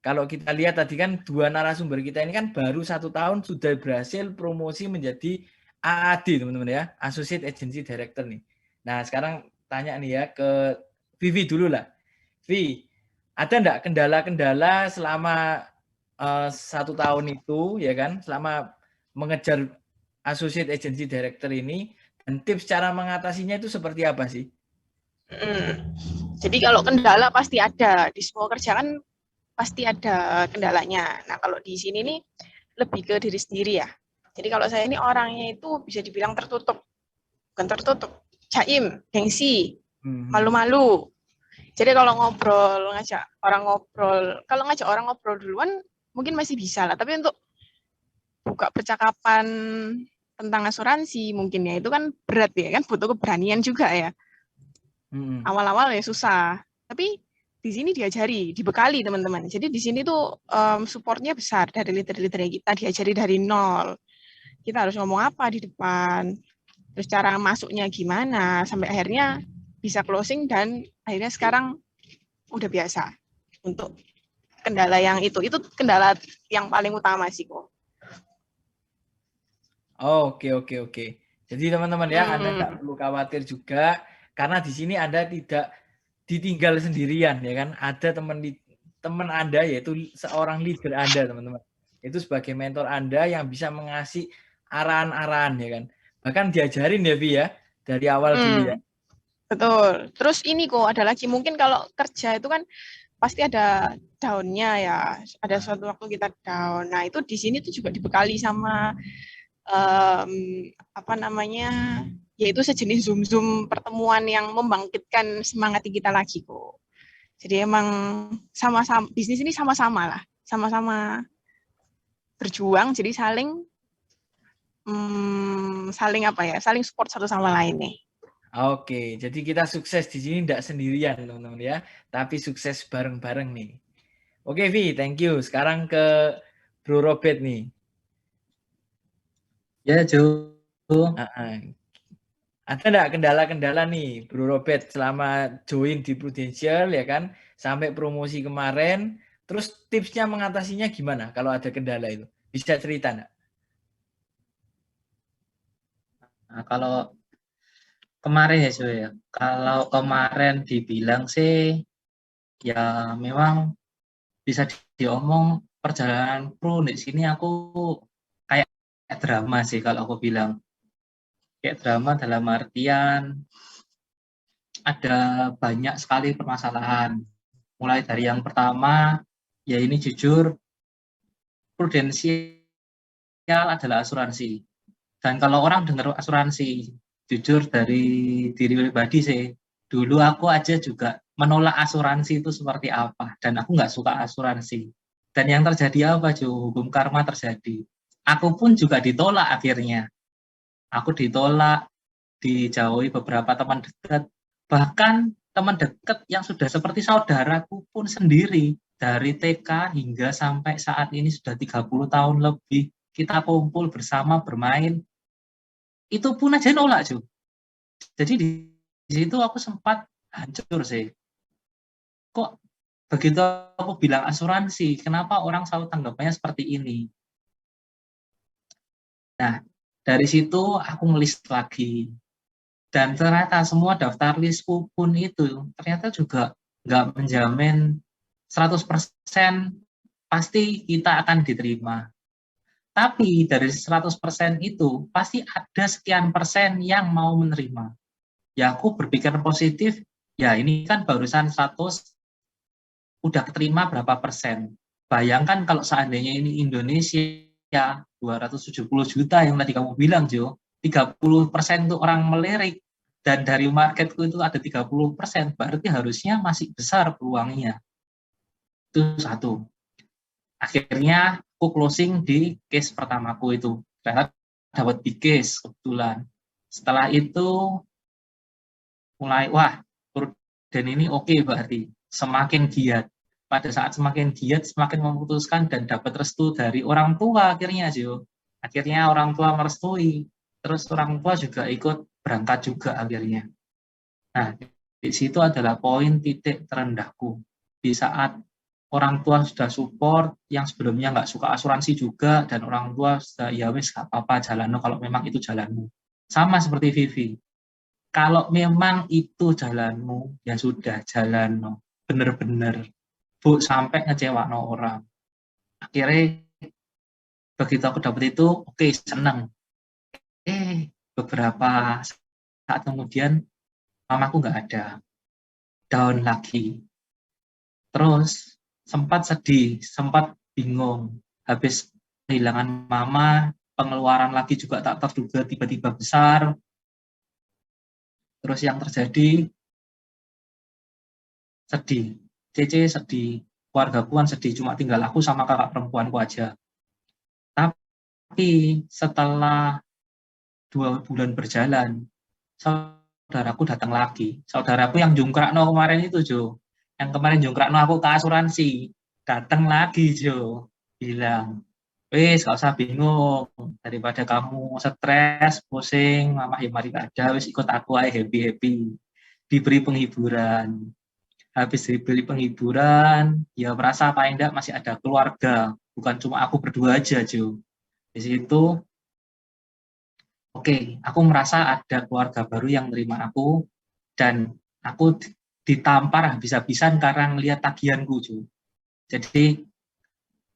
Speaker 1: kalau kita lihat tadi kan 2 narasumber kita ini kan baru 1 tahun sudah berhasil promosi menjadi AAD teman-teman ya, Associate Agency Director nih. Nah sekarang tanya nih ya ke Vivi dulu lah. Vi, ada enggak kendala-kendala selama 1 tahun itu ya kan, selama mengejar Associate Agency Director ini, dan tips cara mengatasinya itu seperti apa sih?
Speaker 2: Jadi kalau kendala pasti ada, di semua kerjaan pasti ada kendalanya. Nah kalau di sini nih lebih ke diri sendiri ya. Jadi kalau saya ini orangnya itu bisa dibilang tertutup, bukan tertutup, jaim, gengsi, malu-malu. Jadi kalau ngajak orang ngobrol duluan mungkin masih bisa lah. Tapi untuk buka percakapan tentang asuransi mungkin ya itu kan berat ya kan, butuh keberanian juga ya. Awal-awal ya susah. Tapi di sini diajari, dibekali teman-teman. Jadi di sini tuh supportnya besar dari leader-leader kita, diajari dari nol. Kita harus ngomong apa di depan, terus cara masuknya gimana, sampai akhirnya bisa closing dan akhirnya sekarang udah biasa untuk kendala yang itu kendala yang paling utama sih kok.
Speaker 1: Oke. Jadi teman-teman ya, Anda nggak perlu khawatir juga karena di sini Anda tidak ditinggal sendirian ya kan. Ada teman Anda yaitu seorang leader Anda teman-teman. Itu sebagai mentor Anda yang bisa mengasih arahan-arahan ya kan. Bahkan diajarin ya Vi ya dari awal dulu ya.
Speaker 2: Betul. Terus ini kok ada lagi mungkin kalau kerja itu kan pasti ada down-nya ya. Ada suatu waktu kita down. Nah, itu di sini tuh juga dibekali sama yaitu sejenis Zoom pertemuan yang membangkitkan semangat kita lagi kok. Jadi emang sama-sama bisnis ini sama-sama lah, sama-sama berjuang, jadi saling support satu sama lain nih.
Speaker 1: Oke, jadi kita sukses di sini tidak sendirian teman-teman ya, tapi sukses bareng-bareng nih. Oke Vi, thank you. Sekarang ke Bro Robert nih.
Speaker 3: Ya Jo.
Speaker 1: Ada enggak kendala-kendala nih Bro Robert selama join di Prudential ya kan, sampai promosi kemarin, terus tipsnya mengatasinya gimana kalau ada kendala itu? Bisa cerita enggak?
Speaker 3: Nah, kalau kemarin ya Jo ya, kalau kemarin dibilang sih ya memang bisa diomong perjalanan pro di sini aku kayak drama sih kalau aku bilang. Kayak drama dalam artian ada banyak sekali permasalahan. Mulai dari yang pertama, ya ini jujur, prudensial adalah asuransi. Dan kalau orang dengar asuransi, jujur dari diri pribadi sih, dulu aku aja juga menolak asuransi itu seperti apa. Dan aku nggak suka asuransi. Dan yang terjadi apa, Jo? Hukum karma terjadi. Aku pun juga ditolak akhirnya. Aku ditolak, dijauhi beberapa teman dekat. Bahkan teman dekat yang sudah seperti saudaraku pun sendiri. Dari TK hingga sampai saat ini sudah 30 tahun lebih. Kita kumpul bersama, bermain. Itu pun aja nolak, Jo. Jadi di situ aku sempat hancur sih. Kok begitu aku bilang asuransi, kenapa orang selalu tanggapannya seperti ini? Nah, dari situ aku ngelis lagi. Dan ternyata semua daftar listku pun itu ternyata juga nggak menjamin 100% pasti kita akan diterima. Tapi dari 100% itu pasti ada sekian persen yang mau menerima. Ya aku berpikir positif, ya ini kan barusan 100, udah keterima berapa persen. Bayangkan kalau seandainya ini Indonesia 270 juta yang tadi kamu bilang, Jo. 30% itu orang melirik, dan dari marketku itu ada 30%, berarti harusnya masih besar peluangnya. Itu satu. Akhirnya aku closing di case pertamaku itu. Ternyata dapat big case kebetulan. Setelah itu mulai, wah, dan ini oke berarti. Semakin giat. Pada saat semakin giat, semakin memutuskan dan dapat restu dari orang tua akhirnya, Jo. Akhirnya orang tua merestui. Terus orang tua juga ikut berangkat juga akhirnya. Nah, di situ adalah poin titik terendahku. Di saat orang tua sudah support, yang sebelumnya nggak suka asuransi juga, dan orang tua sudah, ya wis nggak apa-apa, jalanmu kalau memang itu jalanmu. Sama seperti Vivi. Kalau memang itu jalanmu, ya sudah jalanmu. Bener-bener. Bu, sampai ngecewakan orang. Akhirnya, begitu aku dapat itu, oke, senang. Beberapa saat kemudian mamaku nggak ada, down lagi. Terus sempat sedih, sempat bingung. Habis kehilangan mama, pengeluaran lagi juga tak terduga tiba-tiba besar. Terus yang terjadi sedih, Cece sedih, keluarga puan sedih, cuma tinggal aku sama kakak perempuanku aja. Tapi setelah 2 bulan berjalan, saudaraku datang lagi. Saudaraku yang jungkrakno kemarin itu, Jo. Yang kemarin jungkrakno aku ke asuransi. Datang lagi, Jo. Bilang, wis gak usah bingung. Daripada kamu stres, pusing, mama ya mari ada, wis ikut aku aja happy-happy. Diberi penghiburan. Habis diberi penghiburan, ya merasa paling enggak masih ada keluarga. Bukan cuma aku berdua aja, Jo. Di situ oke, aku merasa ada keluarga baru yang terima aku, dan aku ditampar habis-habisan karena ngelihat tagihanku, Jo. Jadi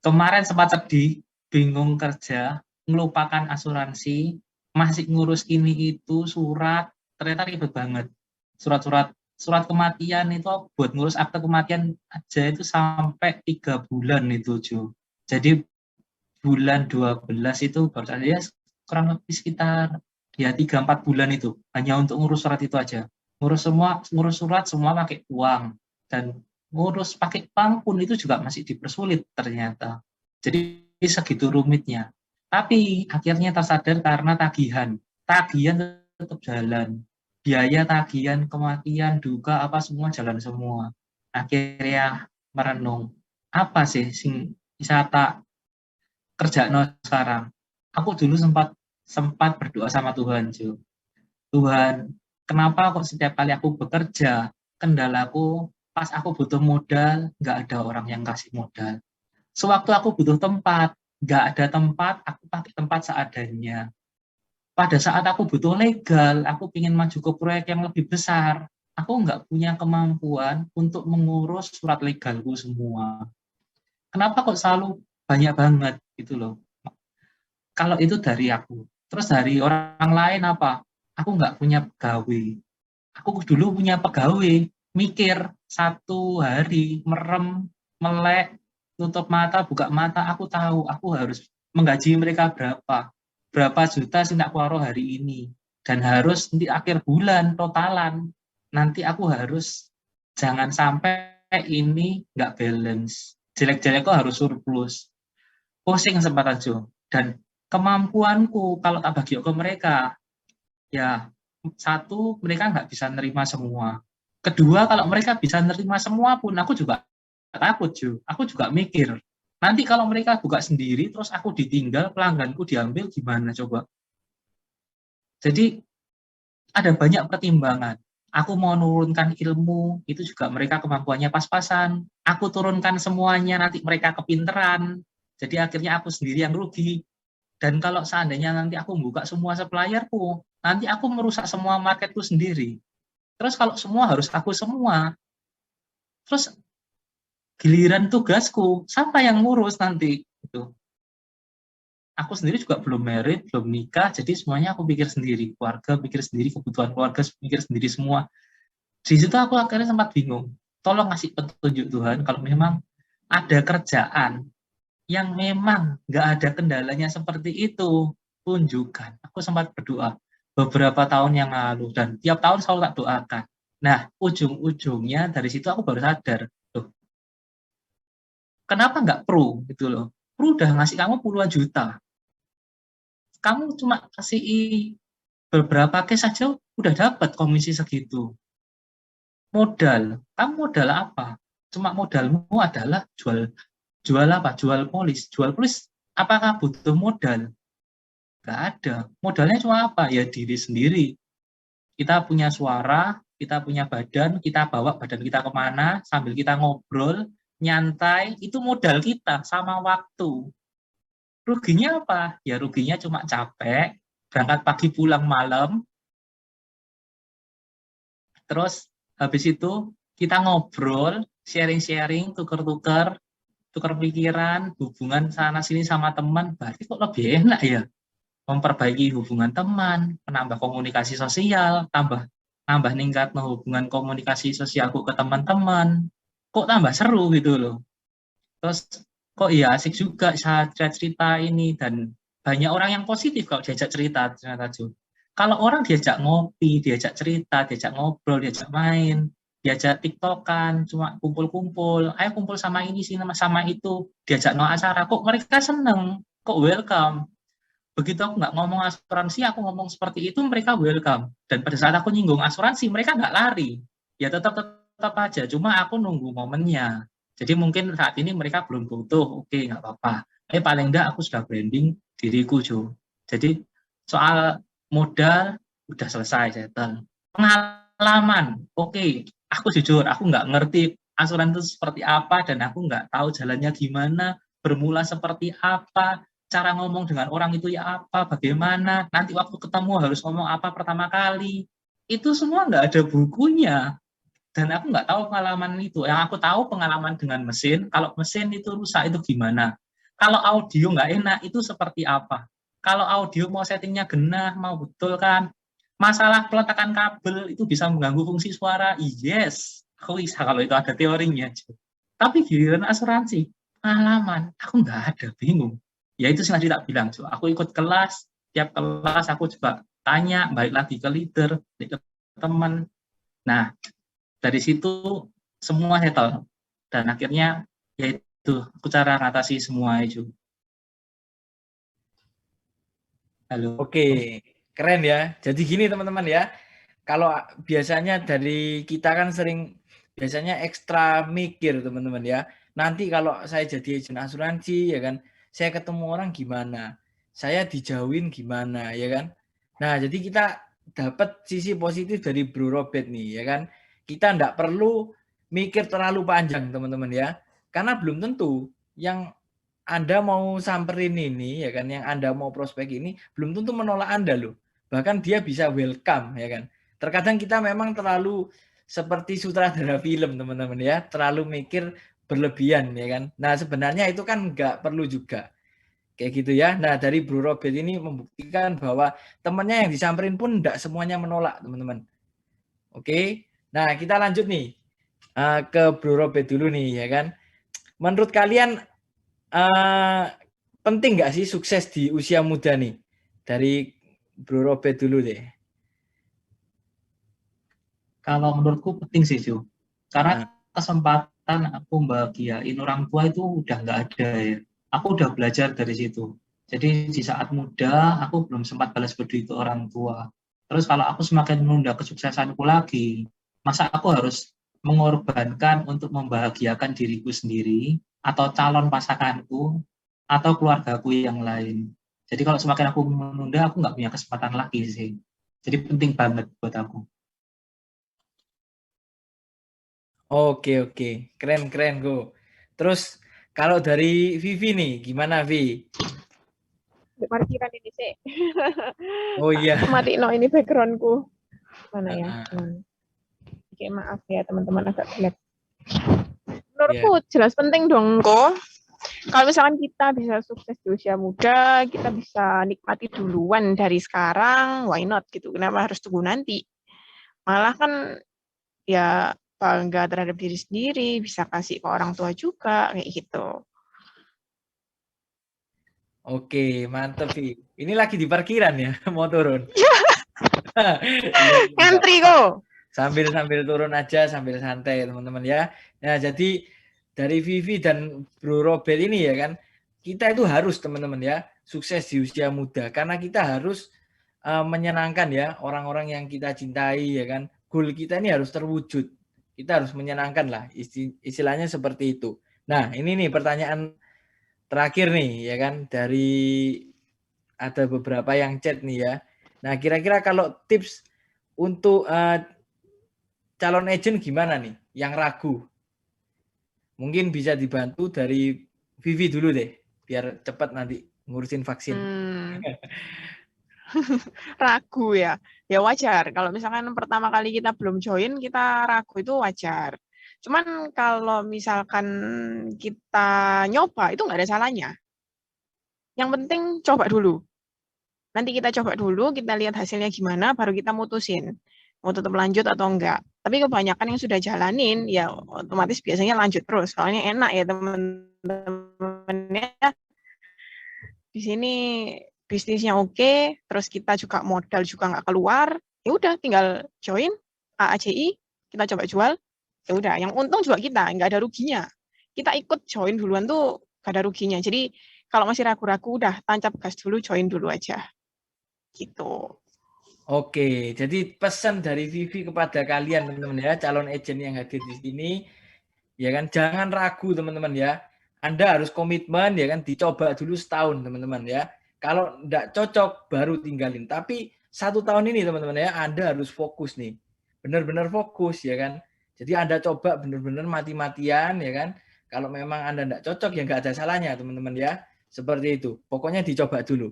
Speaker 3: kemarin sempat sedih, bingung kerja, melupakan asuransi, masih ngurus ini itu, surat, ternyata ribet banget. Surat kematian itu buat ngurus akte kematian aja itu sampai 3 bulan itu, Jo. Jadi bulan 12 itu baru saja kurang lebih sekitar ya 3-4 bulan itu hanya untuk ngurus surat itu aja. Ngurus surat semua pakai uang, dan ngurus pakai bank pun itu juga masih dipersulit ternyata. Jadi segitu rumitnya. Tapi akhirnya tersadar karena tagihan tetap jalan. Biaya tagihan, kematian, duka apa semua jalan semua. Akhirnya merenung, apa sih sing bisa tak kerjaan sekarang. Aku dulu sempat berdoa sama Tuhan, Jo. Tuhan, kenapa kok setiap kali aku bekerja, kendalaku pas aku butuh modal, nggak ada orang yang kasih modal. Sewaktu aku butuh tempat, nggak ada tempat, aku pakai tempat seadanya. Pada saat aku butuh legal, aku ingin maju ke proyek yang lebih besar, aku nggak punya kemampuan untuk mengurus surat legalku semua. Kenapa kok selalu banyak banget gitu loh. Kalau itu dari aku. Terus dari orang lain apa? Aku nggak punya pegawai. Aku dulu punya pegawai, mikir 1 hari, merem, melek, tutup mata, buka mata, aku tahu aku harus menggaji mereka berapa juta sih nak keluar hari ini. Dan harus di akhir bulan totalan. Nanti aku harus jangan sampai ini nggak balance. Jelek-jelek kok harus surplus. Pusing sempat aja. Dan kemampuanku kalau tak bagi ke mereka, ya 1, mereka nggak bisa nerima semua. Kedua, kalau mereka bisa nerima semua pun aku juga takut, Jo. Aku juga mikir, nanti kalau mereka buka sendiri terus aku ditinggal, pelangganku diambil, gimana coba? Jadi ada banyak pertimbangan. Aku mau menurunkan ilmu, itu juga mereka kemampuannya pas-pasan. Aku turunkan semuanya, nanti mereka kepinteran. Jadi akhirnya aku sendiri yang rugi. Dan kalau seandainya nanti aku buka semua supplierku, nanti aku merusak semua marketku sendiri. Terus kalau semua harus aku semua, terus giliran tugasku, siapa yang ngurus nanti? Gitu. Aku sendiri juga belum married, belum nikah, jadi semuanya aku pikir sendiri. Keluarga pikir sendiri, kebutuhan keluarga pikir sendiri semua. Di situ aku akhirnya sempat bingung. Tolong ngasih petunjuk Tuhan, kalau memang ada kerjaan yang memang nggak ada kendalanya seperti itu, tunjukkan. Aku sempat berdoa beberapa tahun yang lalu, dan tiap tahun selalu tak doakan. Nah, ujung-ujungnya dari situ aku baru sadar, loh, kenapa nggak pro gitu loh. Pro udah ngasih kamu puluhan juta. Kamu cuma kasih beberapa case saja udah dapat komisi segitu. Modal, kamu modal apa? Cuma modalmu adalah jual apa? Jual polis. Jual polis apakah butuh modal? Nggak ada. Modalnya cuma apa? Ya diri sendiri. Kita punya suara, kita punya badan, kita bawa badan kita kemana, sambil kita ngobrol, nyantai, itu modal kita sama waktu. Ruginya apa? Ya ruginya cuma capek, berangkat pagi pulang malam, terus habis itu kita ngobrol, sharing-sharing, tukar-tukar pikiran, hubungan sana sini sama teman, berarti kok lebih enak ya. Memperbaiki hubungan teman, menambah komunikasi sosial, tambah ningkat hubungan komunikasi sosialku ke teman-teman. Kok tambah seru gitu loh. Terus kok iya asik juga saat cerita ini, dan banyak orang yang positif kalau diajak cerita ternyata Jo. Kalau orang diajak ngopi, diajak cerita, diajak ngobrol, diajak main, diajak tiktokan, cuma kumpul-kumpul, ayo kumpul sama ini sih sama itu, diajak no acara, kok mereka seneng, kok welcome. Begitu aku nggak ngomong asuransi, aku ngomong seperti itu, mereka welcome. Dan pada saat aku nyinggung asuransi, mereka nggak lari. Ya tetap aja, cuma aku nunggu momennya. Jadi mungkin saat ini mereka belum butuh, oke nggak apa-apa. Tapi paling nggak aku sudah branding diriku, Jo. Jadi soal modal udah selesai, settle. Pengalaman, oke. Aku jujur, aku nggak ngerti asuransi itu seperti apa, dan aku nggak tahu jalannya gimana, bermula seperti apa, cara ngomong dengan orang itu ya apa, bagaimana, nanti waktu ketemu harus ngomong apa pertama kali. Itu semua nggak ada bukunya. Dan aku nggak tahu pengalaman itu. Yang aku tahu pengalaman dengan mesin, kalau mesin itu rusak itu gimana. Kalau audio nggak enak, itu seperti apa. Kalau audio mau settingnya genah, mau betul kan. Masalah peletakan kabel itu bisa mengganggu fungsi suara. Yes, aku bisa kalau itu ada teorinya. Tapi giliran asuransi, pengalaman, aku nggak ada, bingung. Ya itu sih tadi tak bilang, aku ikut kelas, tiap kelas aku juga tanya, balik lagi ke leader, ke teman. Nah, dari situ semua settle. Dan akhirnya yaitu aku cara ngatasi semua itu. Halo.
Speaker 1: Oke, keren ya. Jadi gini teman-teman ya, kalau biasanya dari kita kan sering biasanya ekstra mikir teman-teman ya. Nanti kalau saya jadi agen asuransi ya kan, saya ketemu orang gimana, saya dijauhin gimana ya kan. Nah jadi kita dapat sisi positif dari Bro Robert nih ya kan. Kita enggak perlu mikir terlalu panjang teman-teman ya. Karena belum tentu yang Anda mau samperin ini ya kan, yang Anda mau prospek ini belum tentu menolak Anda loh. Bahkan dia bisa welcome ya kan. Terkadang kita memang terlalu seperti sutradara film teman-teman ya, terlalu mikir berlebihan ya kan. Nah sebenarnya itu kan nggak perlu juga kayak gitu ya. Nah dari Bro Robert ini membuktikan bahwa temannya yang disamperin pun nggak semuanya menolak teman-teman. Oke, nah kita lanjut nih ke Bro Robert dulu nih ya kan. Menurut kalian penting nggak sih sukses di usia muda nih? Dari Bro Robert dulu deh.
Speaker 3: Kalau menurutku penting sih, Jo. Karena kesempatan aku bahagiain orang tua itu udah nggak ada ya. Aku udah belajar dari situ. Jadi di saat muda, aku belum sempat balas budi ke orang tua. Terus kalau aku semakin menunda kesuksesanku lagi, masa aku harus mengorbankan untuk membahagiakan diriku sendiri, atau calon pasanganku, atau keluargaku yang lain. Jadi kalau semakin aku menunda, aku nggak punya kesempatan lagi sih. Jadi penting banget buat aku.
Speaker 1: Oke, keren Go. Terus kalau dari Vivi nih, gimana Vi?
Speaker 2: Parkiran ini sih.
Speaker 1: Oh iya.
Speaker 2: Mati no ini backgroundku. Mana ya? Oke, maaf ya teman-teman agak gelap. Menurutku jelas penting dong kok. Kalau misalkan kita bisa sukses di usia muda, kita bisa nikmati duluan dari sekarang, why not gitu. Kenapa harus tunggu nanti? Malah kan ya bangga terhadap diri sendiri, bisa kasih ke orang tua juga, kayak gitu.
Speaker 1: Oke, mantep Vi. Ini lagi di parkiran ya, mau turun.
Speaker 2: Ngantri kok.
Speaker 1: Sambil turun aja, sambil santai teman-teman ya. Nah, jadi dari Vivi dan Bro Robert ini ya kan, kita itu harus teman-teman ya, sukses di usia muda. Karena kita harus menyenangkan ya orang-orang yang kita cintai ya kan. Goal kita ini harus terwujud. Kita harus menyenangkan lah, istilahnya seperti itu. Nah, ini nih pertanyaan terakhir nih ya kan, dari ada beberapa yang chat nih ya. Nah, kira-kira kalau tips untuk calon agent gimana nih yang ragu? Mungkin bisa dibantu dari Vivi dulu deh, biar cepat nanti ngurusin vaksin.
Speaker 2: Ragu ya. Ya wajar. Kalau misalkan pertama kali kita belum join, kita ragu itu wajar. Cuman kalau misalkan kita nyoba, itu nggak ada salahnya. Yang penting coba dulu. Nanti kita coba dulu, kita lihat hasilnya gimana, baru kita mutusin mau tetap lanjut atau enggak. Tapi kebanyakan yang sudah jalanin, ya otomatis biasanya lanjut terus. Soalnya enak ya teman-temannya. Di sini bisnisnya oke, terus kita juga modal juga nggak keluar, ya udah tinggal join AACI, kita coba jual, ya udah. Yang untung juga kita, nggak ada ruginya. Kita ikut join duluan tuh nggak ada ruginya. Jadi kalau masih ragu-ragu, udah tancap gas dulu, join dulu aja. Gitu.
Speaker 1: Oke, jadi pesan dari Vivi kepada kalian teman-teman ya, calon agent yang hadir di sini, ya kan, jangan ragu teman-teman ya. Anda harus komitmen ya kan, dicoba dulu setahun teman-teman ya. Kalau enggak cocok baru tinggalin. Tapi 1 tahun ini teman-teman ya, Anda harus fokus nih. Benar-benar fokus ya kan. Jadi Anda coba benar-benar mati-matian ya kan. Kalau memang Anda enggak cocok ya enggak ada salahnya teman-teman ya. Seperti itu. Pokoknya dicoba dulu.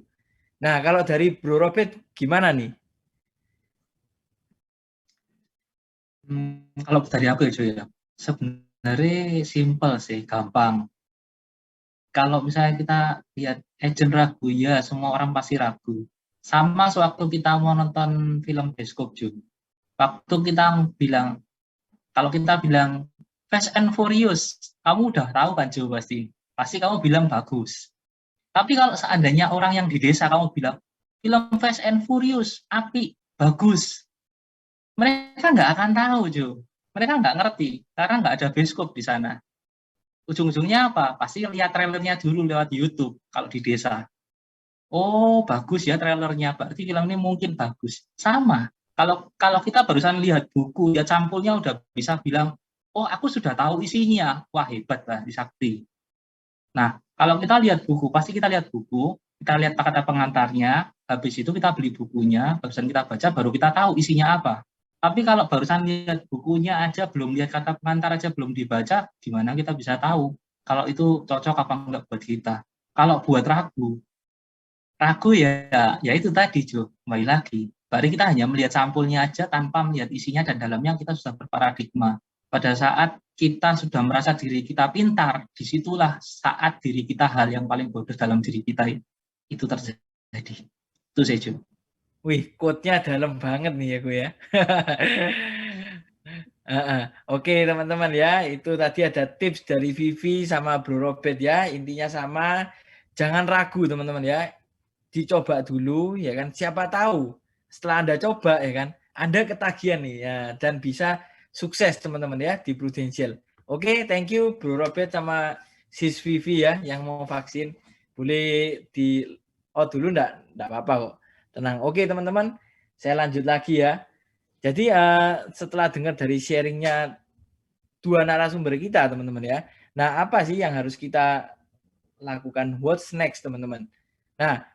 Speaker 1: Nah, kalau dari Bro Robert gimana nih?
Speaker 3: Kalau dari aku ya Joy ya, sebenarnya simple sih, gampang. Kalau misalnya kita lihat agent ragu, ya semua orang pasti ragu. Sama sewaktu kita mau nonton film bioskop juga. Waktu kita bilang, kalau kita bilang Fast and Furious, kamu udah tahu kan Jo pasti. Pasti kamu bilang bagus. Tapi kalau seandainya orang yang di desa kamu bilang, film Fast and Furious, api, bagus. Mereka nggak akan tahu Jo. Mereka nggak ngerti, karena nggak ada bioskop di sana. Ujung-ujungnya apa? Pasti lihat trailernya dulu lewat YouTube kalau di desa. Oh, bagus ya trailernya, berarti film ini mungkin bagus. Sama, kalau kita barusan lihat buku, ya campurnya udah bisa bilang, oh aku sudah tahu isinya, wah hebat lah di Sakti. Nah, kalau kita lihat buku, pasti kita lihat buku, kita lihat kata pengantarnya, habis itu kita beli bukunya, barusan kita baca, baru kita tahu isinya apa. Tapi kalau barusan lihat bukunya aja, belum lihat kata pengantar aja, belum dibaca, gimana kita bisa tahu kalau itu cocok apa enggak buat kita. Kalau buat ragu ya itu tadi Jo, kembali lagi. Berarti kita hanya melihat sampulnya aja tanpa melihat isinya dan dalamnya kita sudah berparadigma. Pada saat kita sudah merasa diri kita pintar, disitulah saat diri kita hal yang paling bodoh dalam diri kita itu terjadi. Itu saya Jo.
Speaker 1: Wih, quote-nya dalam banget nih ya gue ya. Oke teman-teman ya, itu tadi ada tips dari Vivi sama Bro Robert ya. Intinya sama, jangan ragu teman-teman ya. Dicoba dulu ya kan. Siapa tahu setelah Anda coba ya kan, Anda ketagihan nih ya dan bisa sukses teman-teman ya di Prudential. Oke, thank you Bro Robert sama Sis Vivi ya yang mau vaksin. Boleh di dulu enggak apa-apa kok. Tenang. Oke teman-teman, saya lanjut lagi ya. Jadi setelah dengar dari sharingnya dua narasumber kita teman-teman ya. Nah apa sih yang harus kita lakukan? What's next teman-teman? Nah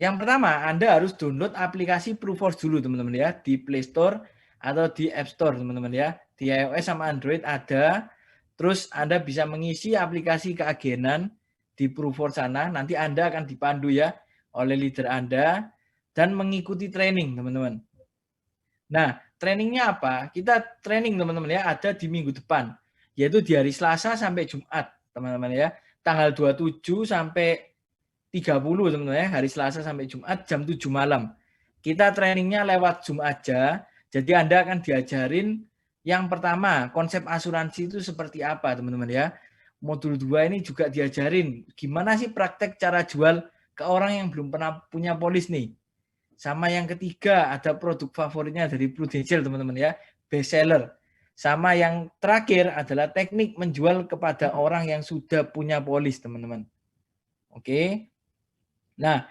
Speaker 1: yang pertama Anda harus download aplikasi Proofforce dulu teman-teman ya. Di Play Store atau di App Store teman-teman ya. Di iOS sama Android ada. Terus Anda bisa mengisi aplikasi keagenan di Proofforce sana. Nanti Anda akan dipandu ya oleh leader Anda dan mengikuti training teman-teman. Nah, trainingnya apa? Kita training teman-teman ya, ada di minggu depan, yaitu di hari Selasa sampai Jumat, teman-teman ya. Tanggal 27 sampai 30 teman-teman ya, hari Selasa sampai Jumat jam 7 malam. Kita trainingnya lewat Zoom aja, jadi Anda akan diajarin yang pertama, konsep asuransi itu seperti apa teman-teman ya. modul 2 ini juga diajarin gimana sih praktek cara jual ke orang yang belum pernah punya polis nih. Sama yang ketiga ada produk favoritnya dari Prudential teman-teman ya, best seller. Sama yang terakhir adalah teknik menjual kepada orang yang sudah punya polis teman-teman. Oke. Nah,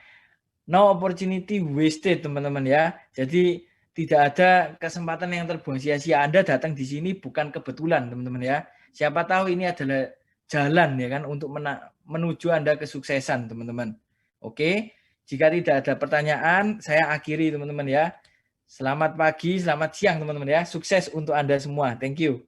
Speaker 1: no opportunity wasted teman-teman ya. Jadi tidak ada kesempatan yang terbuang sia-sia. Anda datang di sini bukan kebetulan teman-teman ya. Siapa tahu ini adalah jalan ya kan untuk menuju Anda kesuksesan teman-teman. Oke. Jika tidak ada pertanyaan, saya akhiri teman-teman ya. Selamat pagi, selamat siang teman-teman ya. Sukses untuk Anda semua. Thank you.